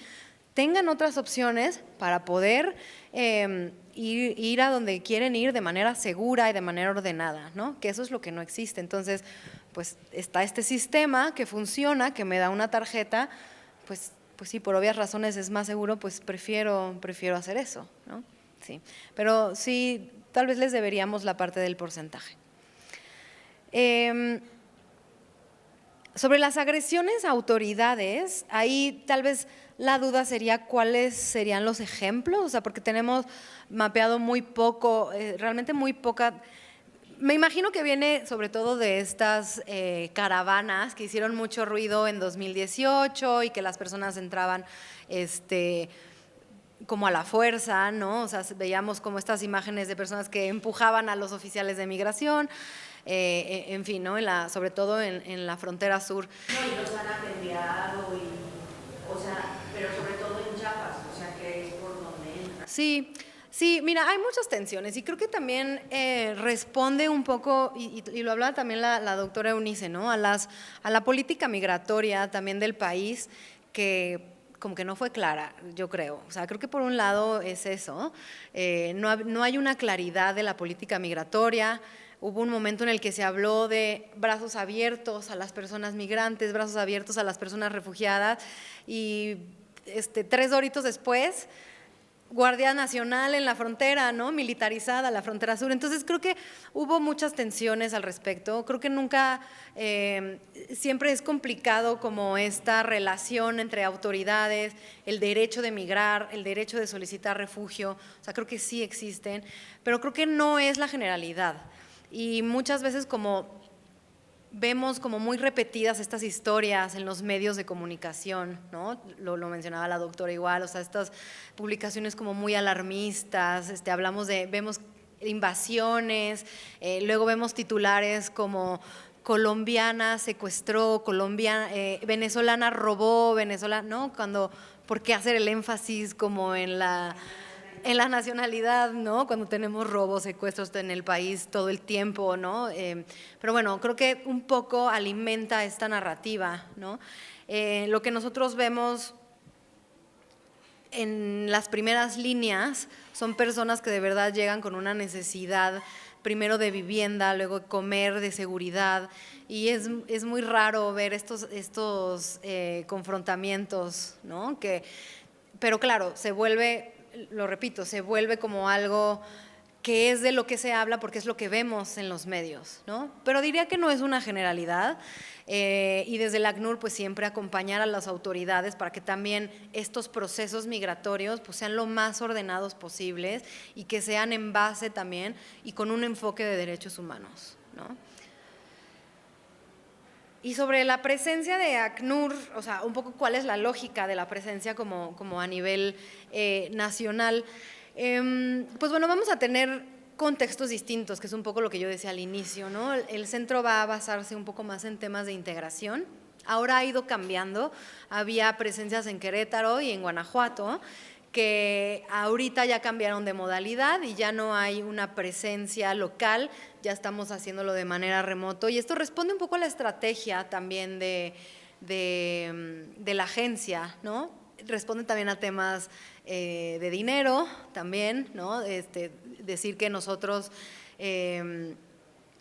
tengan otras opciones para poder ir a donde quieren ir de manera segura y de manera ordenada, ¿no? Que eso es lo que no existe. Entonces, pues está este sistema que funciona, que me da una tarjeta, pues sí, por obvias razones es más seguro, pues prefiero hacer eso, ¿no? Sí, pero sí, tal vez les deberíamos la parte del porcentaje. Sobre las agresiones a autoridades, ahí tal vez la duda sería cuáles serían los ejemplos, o sea, porque tenemos mapeado muy poco, realmente muy poca. Me imagino que viene sobre todo de estas caravanas que hicieron mucho ruido en 2018 y que las personas entraban como a la fuerza, ¿no? O sea, veíamos como estas imágenes de personas que empujaban a los oficiales de migración, en fin, ¿no? Sobre todo en la frontera sur. No, y los han apedreado, o sea, pero sobre todo en Chiapas, o sea, que es por donde entran. Sí, sí, mira, hay muchas tensiones y creo que también responde un poco, y lo hablaba también la doctora Eunice, ¿no? A la política migratoria también del país, que como que no fue clara, yo creo. O sea, creo que por un lado es eso, no hay una claridad de la política migratoria. Hubo un momento en el que se habló de brazos abiertos a las personas migrantes, brazos abiertos a las personas refugiadas, y 3 doritos después, Guardia Nacional en la frontera, ¿no? Militarizada, la frontera sur. Entonces creo que hubo muchas tensiones al respecto. Creo que nunca, siempre es complicado como esta relación entre autoridades, el derecho de migrar, el derecho de solicitar refugio. O sea, creo que sí existen, pero creo que no es la generalidad. Y muchas veces como vemos como muy repetidas estas historias en los medios de comunicación, ¿no? Lo mencionaba la doctora igual, o sea, estas publicaciones como muy alarmistas, vemos invasiones, luego vemos titulares como colombiana secuestró, venezolana robó, ¿no? ¿Por qué hacer el énfasis como en la nacionalidad, ¿no? Cuando tenemos robos, secuestros en el país todo el tiempo, ¿no? Pero bueno, creo que un poco alimenta esta narrativa, ¿no? Lo que nosotros vemos en las primeras líneas son personas que de verdad llegan con una necesidad, primero de vivienda, luego de comer, de seguridad, y es muy raro ver estos confrontamientos, ¿no? Pero claro, lo repito, se vuelve como algo que es de lo que se habla porque es lo que vemos en los medios, ¿no? Pero diría que no es una generalidad, y desde el ACNUR pues siempre acompañar a las autoridades para que también estos procesos migratorios pues sean lo más ordenados posibles y que sean en base también y con un enfoque de derechos humanos, ¿no? Y sobre la presencia de ACNUR, o sea, un poco cuál es la lógica de la presencia como a nivel nacional. Pues bueno, vamos a tener contextos distintos, que es un poco lo que yo decía al inicio, ¿no? El centro va a basarse un poco más en temas de integración. Ahora ha ido cambiando, había presencias en Querétaro y en Guanajuato, que ahorita ya cambiaron de modalidad y ya no hay una presencia local, ya estamos haciéndolo de manera remoto, y esto responde un poco a la estrategia también de la agencia, ¿no? Responde también a temas de dinero también, ¿no? Decir que nosotros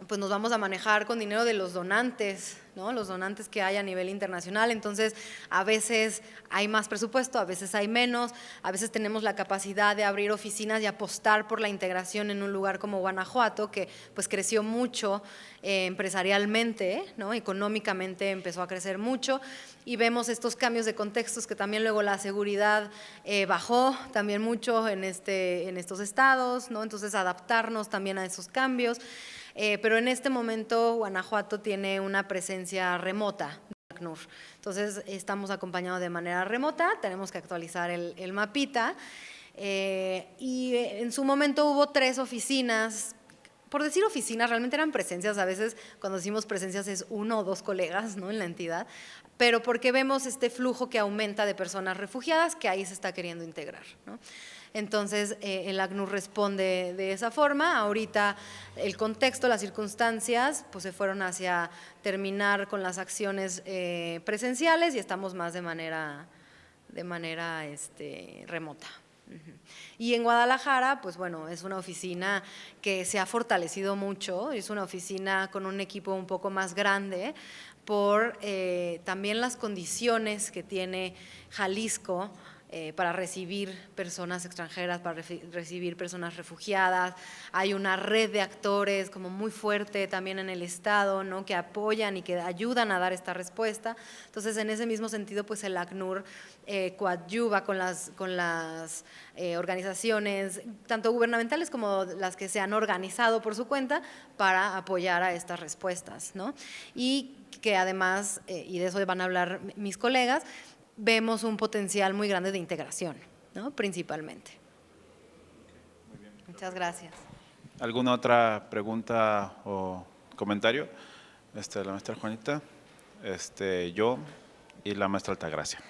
pues nos vamos a manejar con dinero de los donantes, ¿no? Los donantes que hay a nivel internacional. Entonces, a veces hay más presupuesto, a veces hay menos, a veces tenemos la capacidad de abrir oficinas y apostar por la integración en un lugar como Guanajuato, que pues creció mucho empresarialmente, ¿no? Económicamente empezó a crecer mucho, y vemos estos cambios de contextos que también luego la seguridad bajó también mucho en estos estados, ¿no? Entonces, adaptarnos también a esos cambios. Pero en este momento Guanajuato tiene una presencia remota de ACNUR. Entonces estamos acompañados de manera remota, tenemos que actualizar el mapita, y en su momento hubo 3 oficinas. Por decir oficinas, realmente eran presencias, a veces cuando decimos presencias es 1 o 2 colegas, ¿no? En la entidad, pero porque vemos este flujo que aumenta de personas refugiadas que ahí se está queriendo integrar, ¿no? Entonces, el ACNUR responde de esa forma. Ahorita el contexto, las circunstancias, pues se fueron hacia terminar con las acciones presenciales y estamos más de manera remota. Y en Guadalajara, pues bueno, es una oficina que se ha fortalecido mucho, es una oficina con un equipo un poco más grande por también las condiciones que tiene Jalisco para recibir personas extranjeras, para recibir personas refugiadas. Hay una red de actores como muy fuerte también en el Estado, ¿no?, que apoyan y que ayudan a dar esta respuesta. Entonces, en ese mismo sentido, pues el ACNUR coadyuva con las organizaciones, tanto gubernamentales como las que se han organizado por su cuenta, para apoyar a estas respuestas, ¿no? Y que además, y de eso van a hablar mis colegas, vemos un potencial muy grande de integración, ¿no?, principalmente. Muchas gracias. ¿Alguna otra pregunta o comentario? La maestra Juanita, yo y la maestra Altagracia.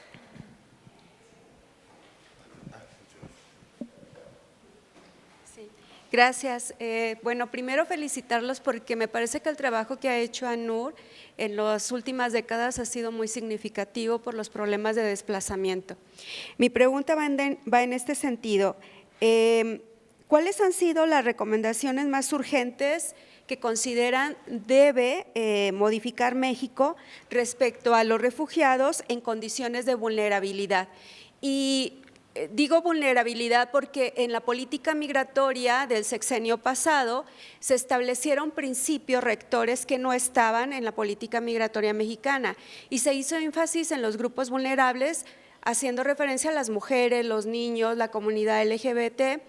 Gracias. Bueno, primero felicitarlos porque me parece que el trabajo que ha hecho ANUR en las últimas décadas ha sido muy significativo por los problemas de desplazamiento. Mi pregunta va en este sentido. ¿Cuáles han sido las recomendaciones más urgentes que consideran debe modificar México respecto a los refugiados en condiciones de vulnerabilidad? Y digo vulnerabilidad porque en la política migratoria del sexenio pasado se establecieron principios rectores que no estaban en la política migratoria mexicana y se hizo énfasis en los grupos vulnerables, haciendo referencia a las mujeres, los niños, la comunidad LGBT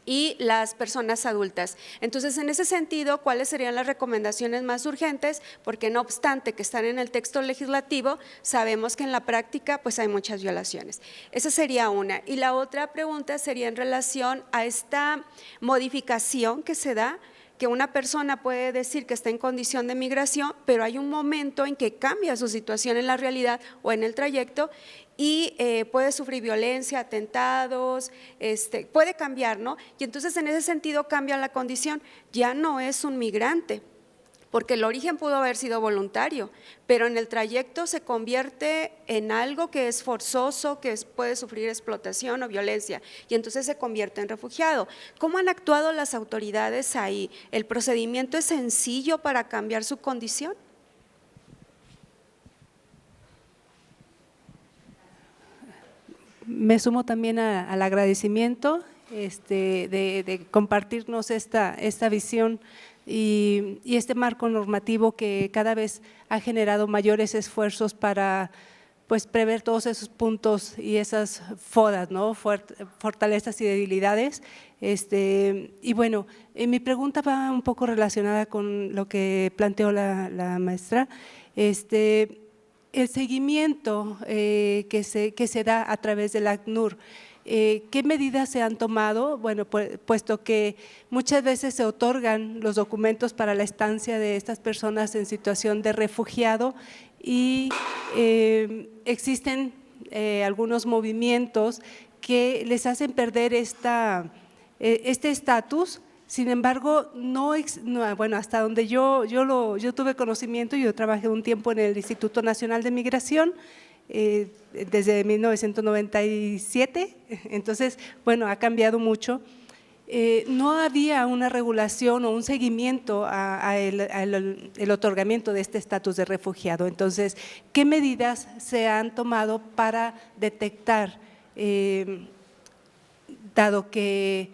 y las personas adultas. Entonces, en ese sentido, ¿cuáles serían las recomendaciones más urgentes? Porque no obstante que están en el texto legislativo, sabemos que en la práctica pues hay muchas violaciones. Esa sería una. Y la otra pregunta sería en relación a esta modificación que se da, que una persona puede decir que está en condición de migración, pero hay un momento en que cambia su situación en la realidad o en el trayecto y puede sufrir violencia, atentados, puede cambiar, ¿no? Y entonces en ese sentido cambia la condición, ya no es un migrante, porque el origen pudo haber sido voluntario, pero en el trayecto se convierte en algo que es forzoso, que puede sufrir explotación o violencia, y entonces se convierte en refugiado. ¿Cómo han actuado las autoridades ahí? ¿El procedimiento es sencillo para cambiar su condición? Me sumo también al agradecimiento de compartirnos esta visión y este marco normativo que cada vez ha generado mayores esfuerzos para pues prever todos esos puntos y esas fodas, ¿no?, fortalezas y debilidades. Y bueno, mi pregunta va un poco relacionada con lo que planteó la maestra. El seguimiento que se da a través del ACNUR, ¿qué medidas se han tomado? Bueno, puesto que muchas veces se otorgan los documentos para la estancia de estas personas en situación de refugiado y existen algunos movimientos que les hacen perder este estatus. Sin embargo, bueno, hasta donde yo tuve conocimiento, yo trabajé un tiempo en el Instituto Nacional de Migración desde 1997, entonces, bueno, ha cambiado mucho. No había una regulación o un seguimiento al otorgamiento de este estatus de refugiado. Entonces, ¿qué medidas se han tomado para detectar, dado que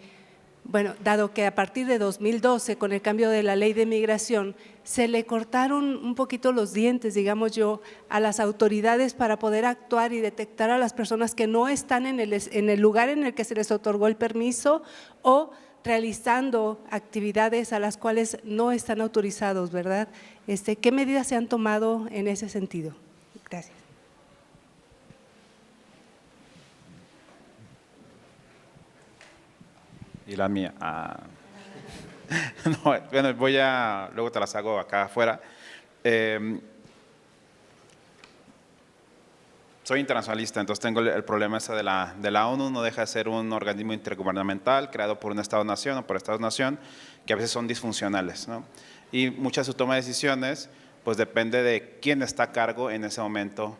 a partir de 2012, con el cambio de la ley de migración, se le cortaron un poquito los dientes, digamos yo, a las autoridades para poder actuar y detectar a las personas que no están en el lugar en el que se les otorgó el permiso o realizando actividades a las cuales no están autorizados, ¿verdad? ¿Qué medidas se han tomado en ese sentido? Gracias. Y la mía. No, bueno, luego te las hago acá afuera. Soy internacionalista, entonces tengo el problema ese de la ONU, no deja de ser un organismo intergubernamental creado por un Estado-nación o por Estados-nación, que a veces son disfuncionales, ¿no? Y muchas de su toma de decisiones, pues depende de quién está a cargo en ese momento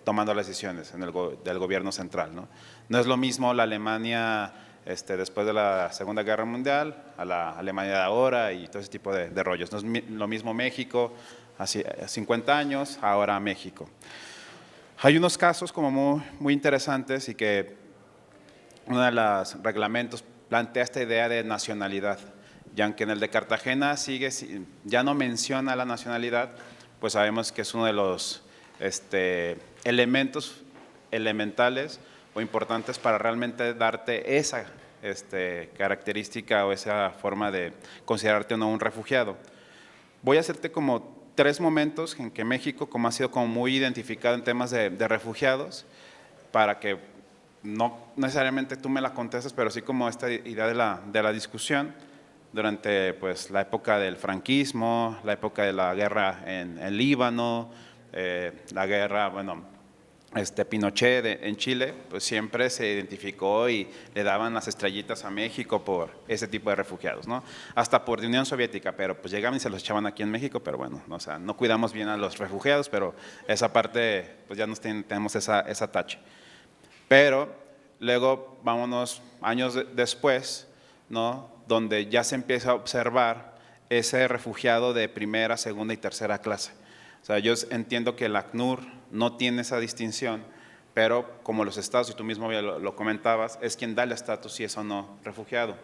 tomando las decisiones del gobierno central, ¿no? No es lo mismo la Alemania después de la Segunda Guerra Mundial, a la Alemania de ahora y todo ese tipo de rollos. No es lo mismo México hace 50 años, ahora México. Hay unos casos como muy interesantes y que uno de los reglamentos plantea esta idea de nacionalidad, y aunque en el de Cartagena ya no menciona la nacionalidad, pues sabemos que es uno de los elementos elementales o importantes para realmente darte esa característica o esa forma de considerarte o no un refugiado. Voy a hacerte como 3 momentos en que México, como ha sido como muy identificado en temas de refugiados, para que no necesariamente tú me la contestes, pero sí como esta idea de la discusión durante pues, la época del franquismo, la época de la guerra en Líbano, la guerra, bueno, Pinochet en Chile, pues siempre se identificó y le daban las estrellitas a México por ese tipo de refugiados, ¿no? Hasta por la Unión Soviética, pero pues llegaban y se los echaban aquí en México, pero bueno, o sea, no cuidamos bien a los refugiados, pero esa parte, pues ya tenemos esa tache. Pero luego, vámonos años después, ¿no? Donde ya se empieza a observar ese refugiado de primera, segunda y tercera clase. O sea, yo entiendo que el ACNUR no tiene esa distinción, pero como los estados, y tú mismo ya lo comentabas, es quien da el estatus si es o no refugiado.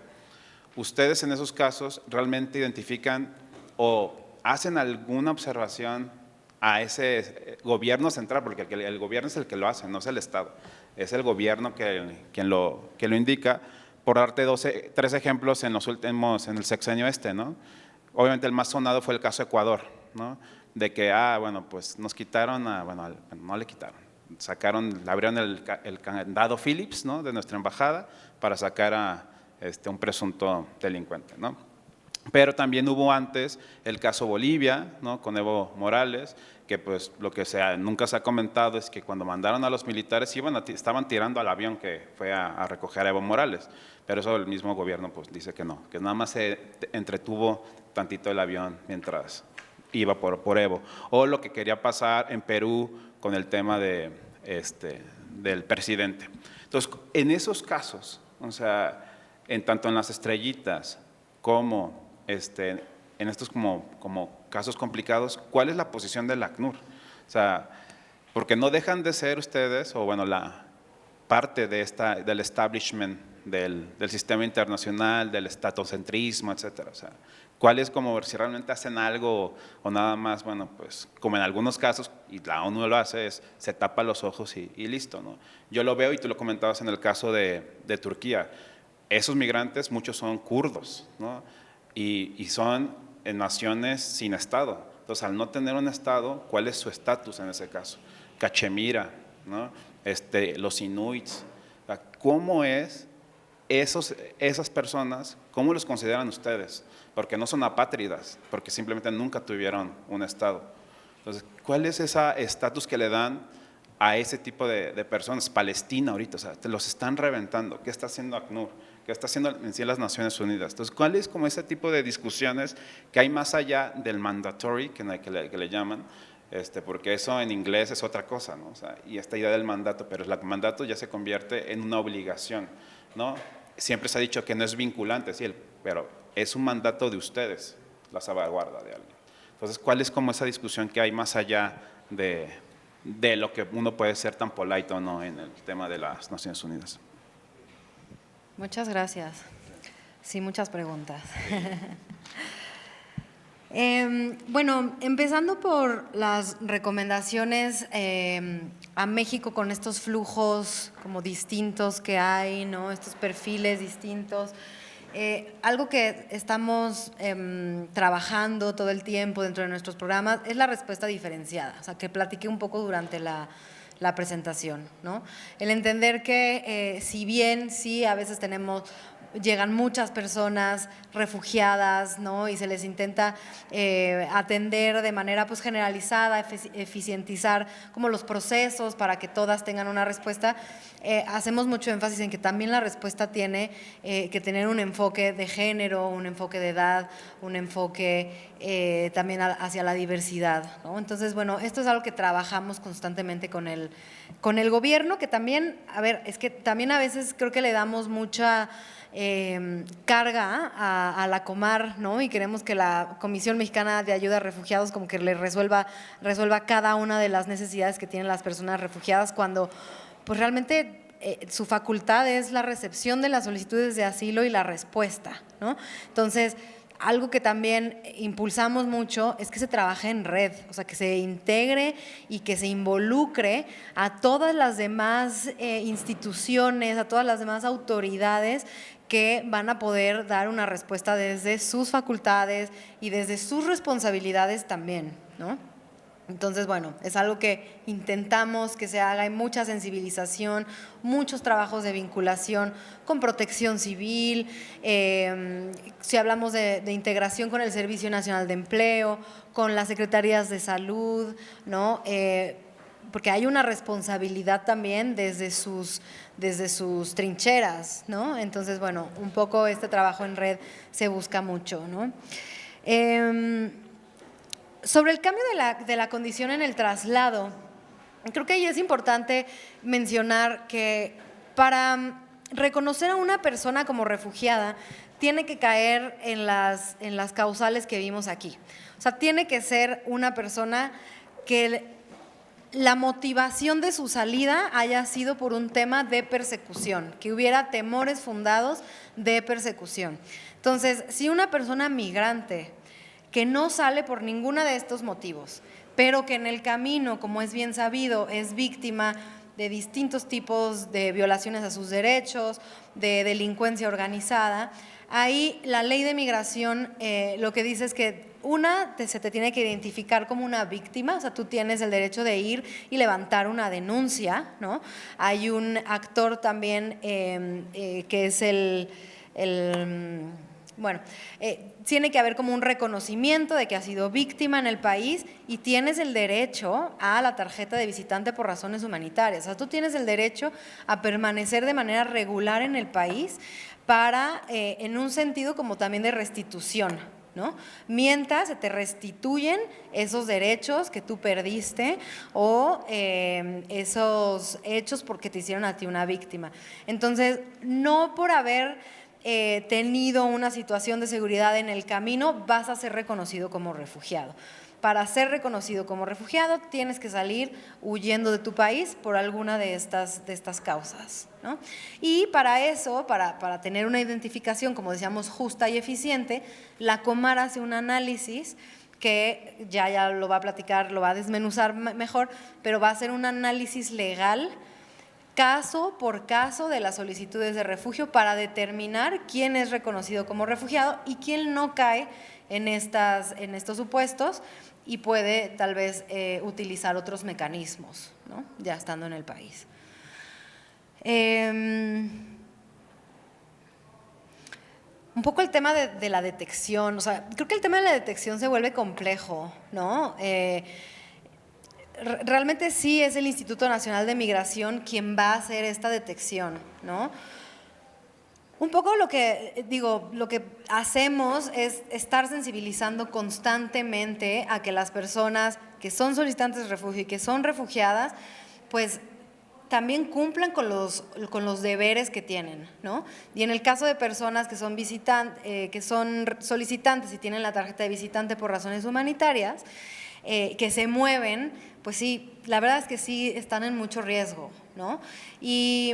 ¿Ustedes en esos casos realmente identifican o hacen alguna observación a ese gobierno central? Porque el gobierno es el que lo hace, no es el estado, es el gobierno quien lo indica. Por darte 3 ejemplos en el sexenio ¿no? Obviamente el más sonado fue el caso Ecuador, ¿no? De que, bueno, pues nos quitaron, bueno, no le quitaron, abrieron el candado Phillips, ¿no? De nuestra embajada para sacar a un presunto delincuente, ¿no? Pero también hubo antes el caso Bolivia, ¿no? Con Evo Morales, que pues lo que nunca se ha comentado es que cuando mandaron a los militares estaban tirando al avión que fue a recoger a Evo Morales, pero eso el mismo gobierno pues dice que no, que nada más se entretuvo tantito el avión mientras iba por Evo. O lo que quería pasar en Perú con el tema del presidente. Entonces, en esos casos, o sea, tanto en las estrellitas como en estos como casos complicados, ¿cuál es la posición del ACNUR? O sea, porque no dejan de ser ustedes, o bueno, la parte del establishment del sistema internacional, del estatocentrismo, etcétera. O sea, ¿cuál es como si realmente hacen algo o nada más, bueno, pues como en algunos casos, y la ONU lo hace, se tapa los ojos y listo, ¿no? Yo lo veo y tú lo comentabas en el caso de Turquía. Esos migrantes, muchos son kurdos, ¿no? Y son en naciones sin Estado. Entonces, al no tener un Estado, ¿cuál es su estatus en ese caso? Cachemira, ¿no? Los inuits. ¿Cómo es esas personas, cómo los consideran ustedes? Porque no son apátridas, porque simplemente nunca tuvieron un Estado. Entonces, ¿cuál es ese estatus que le dan a ese tipo de personas? Palestina ahorita, o sea, te los están reventando. ¿Qué está haciendo ACNUR? ¿Qué está haciendo en sí las Naciones Unidas? Entonces, ¿cuál es como ese tipo de discusiones que hay más allá del mandatory, que le llaman? Porque eso en inglés es otra cosa, ¿no? O sea, y esta idea del mandato, pero el mandato ya se convierte en una obligación, ¿no? Siempre se ha dicho que no es vinculante, sí, pero es un mandato de ustedes, la salvaguarda de alguien. Entonces, ¿cuál es como esa discusión que hay más allá de lo que uno puede ser tan polite o no en el tema de las Naciones Unidas? Muchas gracias. Sí, muchas preguntas. Bueno, empezando por las recomendaciones a México con estos flujos como distintos que hay, ¿no? Estos perfiles distintos. Algo que estamos trabajando todo el tiempo dentro de nuestros programas es la respuesta diferenciada, o sea, que platiqué un poco durante la presentación, ¿no? El entender que si bien sí a veces llegan muchas personas refugiadas, ¿no? Y se les intenta atender de manera pues generalizada, eficientizar como los procesos para que todas tengan una respuesta. Hacemos mucho énfasis en que también la respuesta tiene que tener un enfoque de género, un enfoque de edad, un enfoque también hacia la diversidad, ¿no? Entonces, bueno, esto es algo que trabajamos constantemente con el gobierno, que también, a ver, es que también a veces creo que le damos mucha carga a la Comar, ¿no? Y queremos que la Comisión Mexicana de Ayuda a Refugiados como que le resuelva cada una de las necesidades que tienen las personas refugiadas, cuando pues realmente su facultad es la recepción de las solicitudes de asilo y la respuesta, ¿no? Entonces, algo que también impulsamos mucho es que se trabaje en red, o sea, que se integre y que se involucre a todas las demás instituciones, a todas las demás autoridades que van a poder dar una respuesta desde sus facultades y desde sus responsabilidades también, ¿no? Entonces, bueno, es algo que intentamos que se haga, hay mucha sensibilización, muchos trabajos de vinculación con Protección Civil, si hablamos de integración con el Servicio Nacional de Empleo, con las Secretarías de Salud, ¿no? Porque hay una responsabilidad también desde sus trincheras, ¿no? Entonces, bueno, un poco este trabajo en red se busca mucho, ¿no? Sobre el cambio de la condición en el traslado, creo que ahí es importante mencionar que para reconocer a una persona como refugiada tiene que caer en las causales que vimos aquí. O sea, tiene que ser una persona que la motivación de su salida haya sido por un tema de persecución, que hubiera temores fundados de persecución. Entonces, si una persona migrante que no sale por ninguno de estos motivos, pero que en el camino, como es bien sabido, es víctima de distintos tipos de violaciones a sus derechos, de delincuencia organizada, ahí la ley de migración lo que dice es que se te tiene que identificar como una víctima, o sea, tú tienes el derecho de ir y levantar una denuncia, ¿no? Hay un actor también que es tiene que haber como un reconocimiento de que has sido víctima en el país y tienes el derecho a la tarjeta de visitante por razones humanitarias. O sea, tú tienes el derecho a permanecer de manera regular en el país para, en un sentido como también de restitución, ¿no? Mientras se te restituyen esos derechos que tú perdiste o esos hechos porque te hicieron a ti una víctima. Entonces, no por haber tenido una situación de seguridad en el camino, vas a ser reconocido como refugiado. Para ser reconocido como refugiado, tienes que salir huyendo de tu país por alguna de estas causas, ¿no? Y para eso, para tener una identificación, como decíamos, justa y eficiente, la Comar hace un análisis que ya lo va a platicar, lo va a desmenuzar mejor, pero va a hacer un análisis legal caso por caso de las solicitudes de refugio para determinar quién es reconocido como refugiado y quién no cae en estos supuestos y puede tal vez utilizar otros mecanismos, ¿no? Ya estando en el país. Un poco el tema de la detección, o sea, creo que el tema de la detección se vuelve complejo, ¿no? Realmente sí es el Instituto Nacional de Migración quien va a hacer esta detección, ¿no? Un poco lo que hacemos es estar sensibilizando constantemente a que las personas que son solicitantes de refugio y que son refugiadas, pues también cumplan con los deberes que tienen, ¿no? Y en el caso de personas que son solicitantes y tienen la tarjeta de visitante por razones humanitarias, que se mueven, pues sí, la verdad es que sí están en mucho riesgo, ¿no? Y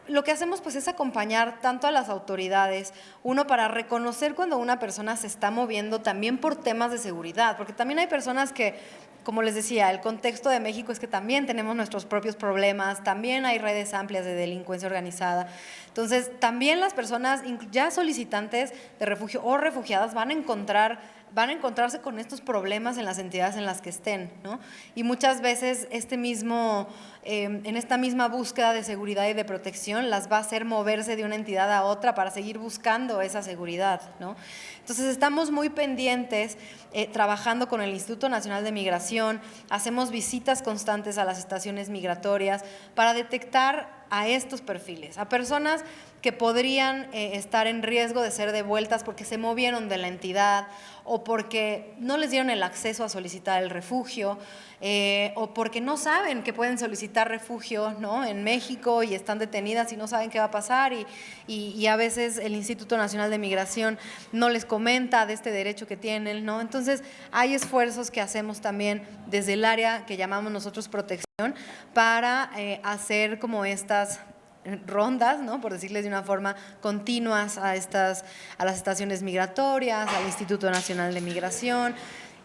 lo que hacemos pues es acompañar tanto a las autoridades, uno para reconocer cuando una persona se está moviendo también por temas de seguridad, porque también hay personas que, como les decía, el contexto de México es que también tenemos nuestros propios problemas, también hay redes amplias de delincuencia organizada. Entonces, también las personas ya solicitantes de refugio o refugiadas van a encontrarse con estos problemas en las entidades en las que estén, ¿no? Y muchas veces en esta misma búsqueda de seguridad y de protección las va a hacer moverse de una entidad a otra para seguir buscando esa seguridad, ¿no? Entonces estamos muy pendientes, trabajando con el Instituto Nacional de Migración, hacemos visitas constantes a las estaciones migratorias para detectar a estos perfiles, a personas que podrían estar en riesgo de ser devueltas porque se movieron de la entidad o porque no les dieron el acceso a solicitar el refugio o porque no saben que pueden solicitar refugio, ¿no?, en México y están detenidas y no saben qué va a pasar y a veces el Instituto Nacional de Migración no les comenta de este derecho que tienen, ¿no? Entonces hay esfuerzos que hacemos también desde el área que llamamos nosotros protección para hacer como estas rondas, ¿no?, por decirles de una forma, continuas a las estaciones migratorias, al Instituto Nacional de Migración,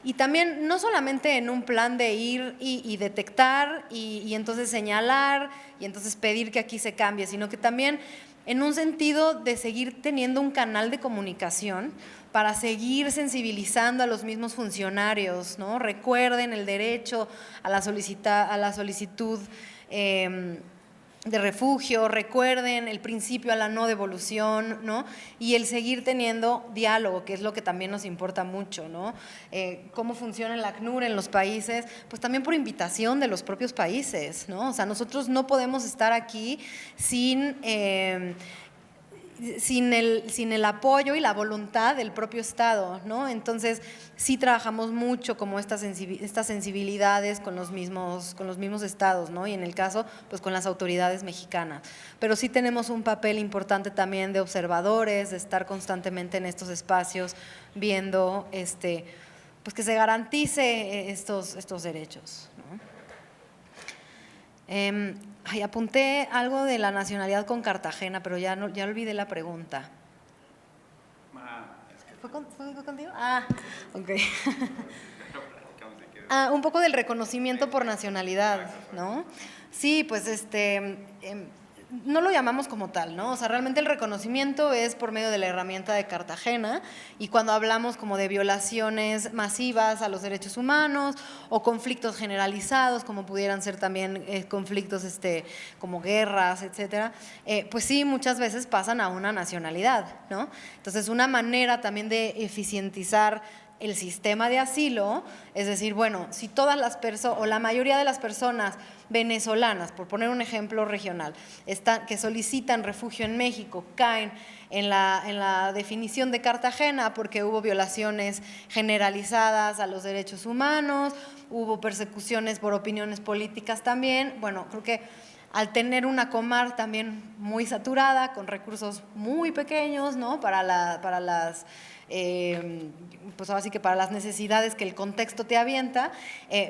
y también no solamente en un plan de ir y detectar y entonces señalar y entonces pedir que aquí se cambie, sino que también en un sentido de seguir teniendo un canal de comunicación para seguir sensibilizando a los mismos funcionarios, ¿no? Recuerden el derecho a la solicitud de refugio, recuerden el principio a la no devolución, ¿no? Y el seguir teniendo diálogo, que es lo que también nos importa mucho, ¿no? Cómo funciona el ACNUR en los países, pues también por invitación de los propios países, ¿no? O sea, nosotros no podemos estar aquí sin el apoyo y la voluntad del propio Estado, ¿no? Entonces, sí trabajamos mucho como estas sensibilidades con los mismos estados, ¿no? Y en el caso, pues con las autoridades mexicanas. Pero sí tenemos un papel importante también de observadores, de estar constantemente en estos espacios viendo pues que se garantice estos derechos, ¿no? Apunté algo de la nacionalidad con Cartagena, pero ya olvidé la pregunta. ¿Fue contigo? Ok. Un poco del reconocimiento por nacionalidad, ¿no? Sí, pues no lo llamamos como tal, ¿no? O sea, realmente el reconocimiento es por medio de la herramienta de Cartagena y cuando hablamos como de violaciones masivas a los derechos humanos o conflictos generalizados, como pudieran ser también conflictos como guerras, etcétera, pues sí, muchas veces pasan a una nacionalidad, ¿no? Entonces, una manera también de eficientizar el sistema de asilo, es decir, bueno, si todas las personas o la mayoría de las personas venezolanas, por poner un ejemplo regional, que solicitan refugio en México, caen en la definición de Cartagena porque hubo violaciones generalizadas a los derechos humanos, hubo persecuciones por opiniones políticas también, bueno, creo que al tener una Comar también muy saturada, con recursos muy pequeños, ¿no?, para las pues ahora sí que para las necesidades que el contexto te avienta,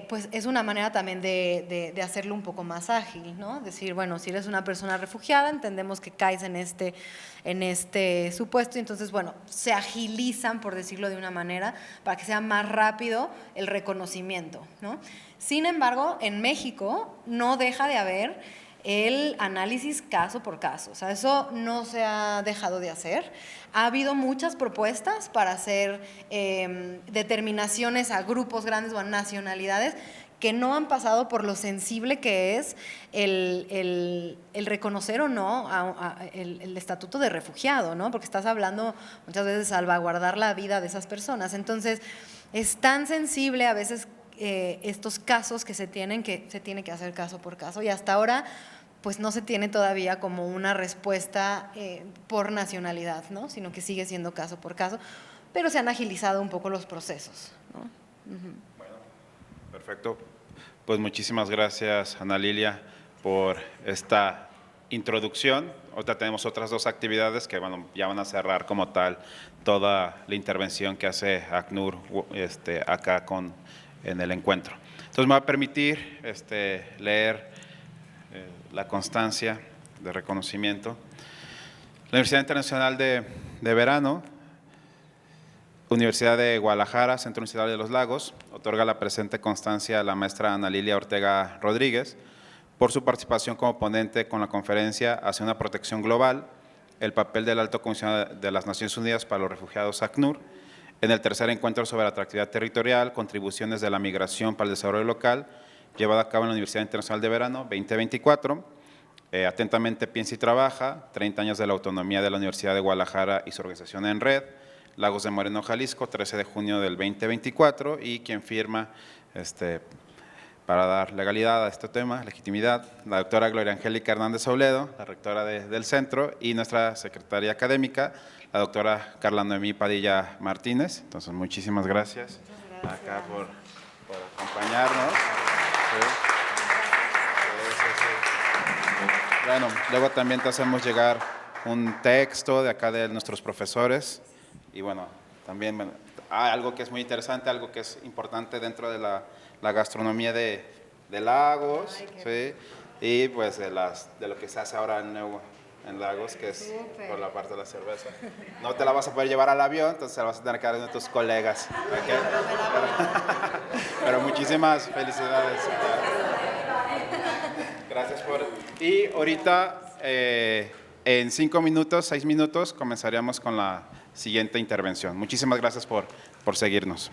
pues es una manera también de hacerlo un poco más ágil, ¿no? Decir, bueno, si eres una persona refugiada, entendemos que caes en este supuesto y entonces, bueno, se agilizan, por decirlo de una manera, para que sea más rápido el reconocimiento, ¿no? Sin embargo, en México no deja de haber el análisis caso por caso, o sea, eso no se ha dejado de hacer. Ha habido muchas propuestas para hacer determinaciones a grupos grandes o a nacionalidades que no han pasado por lo sensible que es el reconocer o no el estatuto de refugiado, ¿no? Porque estás hablando muchas veces de salvaguardar la vida de esas personas. Entonces, es tan sensible a veces estos casos que se tiene que hacer caso por caso y hasta ahora pues no se tiene todavía como una respuesta por nacionalidad, ¿no? Sino que sigue siendo caso por caso, pero se han agilizado un poco los procesos, ¿no? Bueno, perfecto. Pues muchísimas gracias, Ana Lilia, por esta introducción. Ahorita tenemos otras dos actividades que ya van a cerrar como tal toda la intervención que hace ACNUR acá en el encuentro. Entonces me va a permitir leer la constancia de reconocimiento. La Universidad Internacional de Verano, Universidad de Guadalajara, Centro Universitario de los Lagos, otorga la presente constancia a la maestra Ana Lilia Ortega Rodríguez por su participación como ponente con la conferencia Hacia una protección global, el papel del Alto Comisionado de las Naciones Unidas para los Refugiados ACNUR, en el tercer encuentro sobre atractividad territorial, contribuciones de la migración para el desarrollo local, llevado a cabo en la Universidad Internacional de Verano 2024. Atentamente piensa y trabaja, 30 años de la autonomía de la Universidad de Guadalajara y su organización en red, Lagos de Moreno, Jalisco, 13 de junio del 2024, y quien firma para dar legalidad a este tema, legitimidad, la doctora Gloria Angélica Hernández Sauledo, la rectora del centro, y nuestra secretaria académica, la doctora Carla Noemí Padilla Martínez. Entonces, muchísimas gracias, acá por acompañarnos. Bueno, luego también te hacemos llegar un texto de acá de nuestros profesores, y bueno, también hay algo que es muy interesante, algo que es importante dentro de la gastronomía de Lagos, ¿sí? Y pues de lo que se hace ahora en Lagos, que es por la parte de la cerveza. No te la vas a poder llevar al avión, entonces la vas a tener que dar a tus colegas. ¿Okay? Pero muchísimas felicidades. Gracias por... Y ahorita, en 5 minutos, 6 minutos, comenzaríamos con la siguiente intervención. Muchísimas gracias por seguirnos.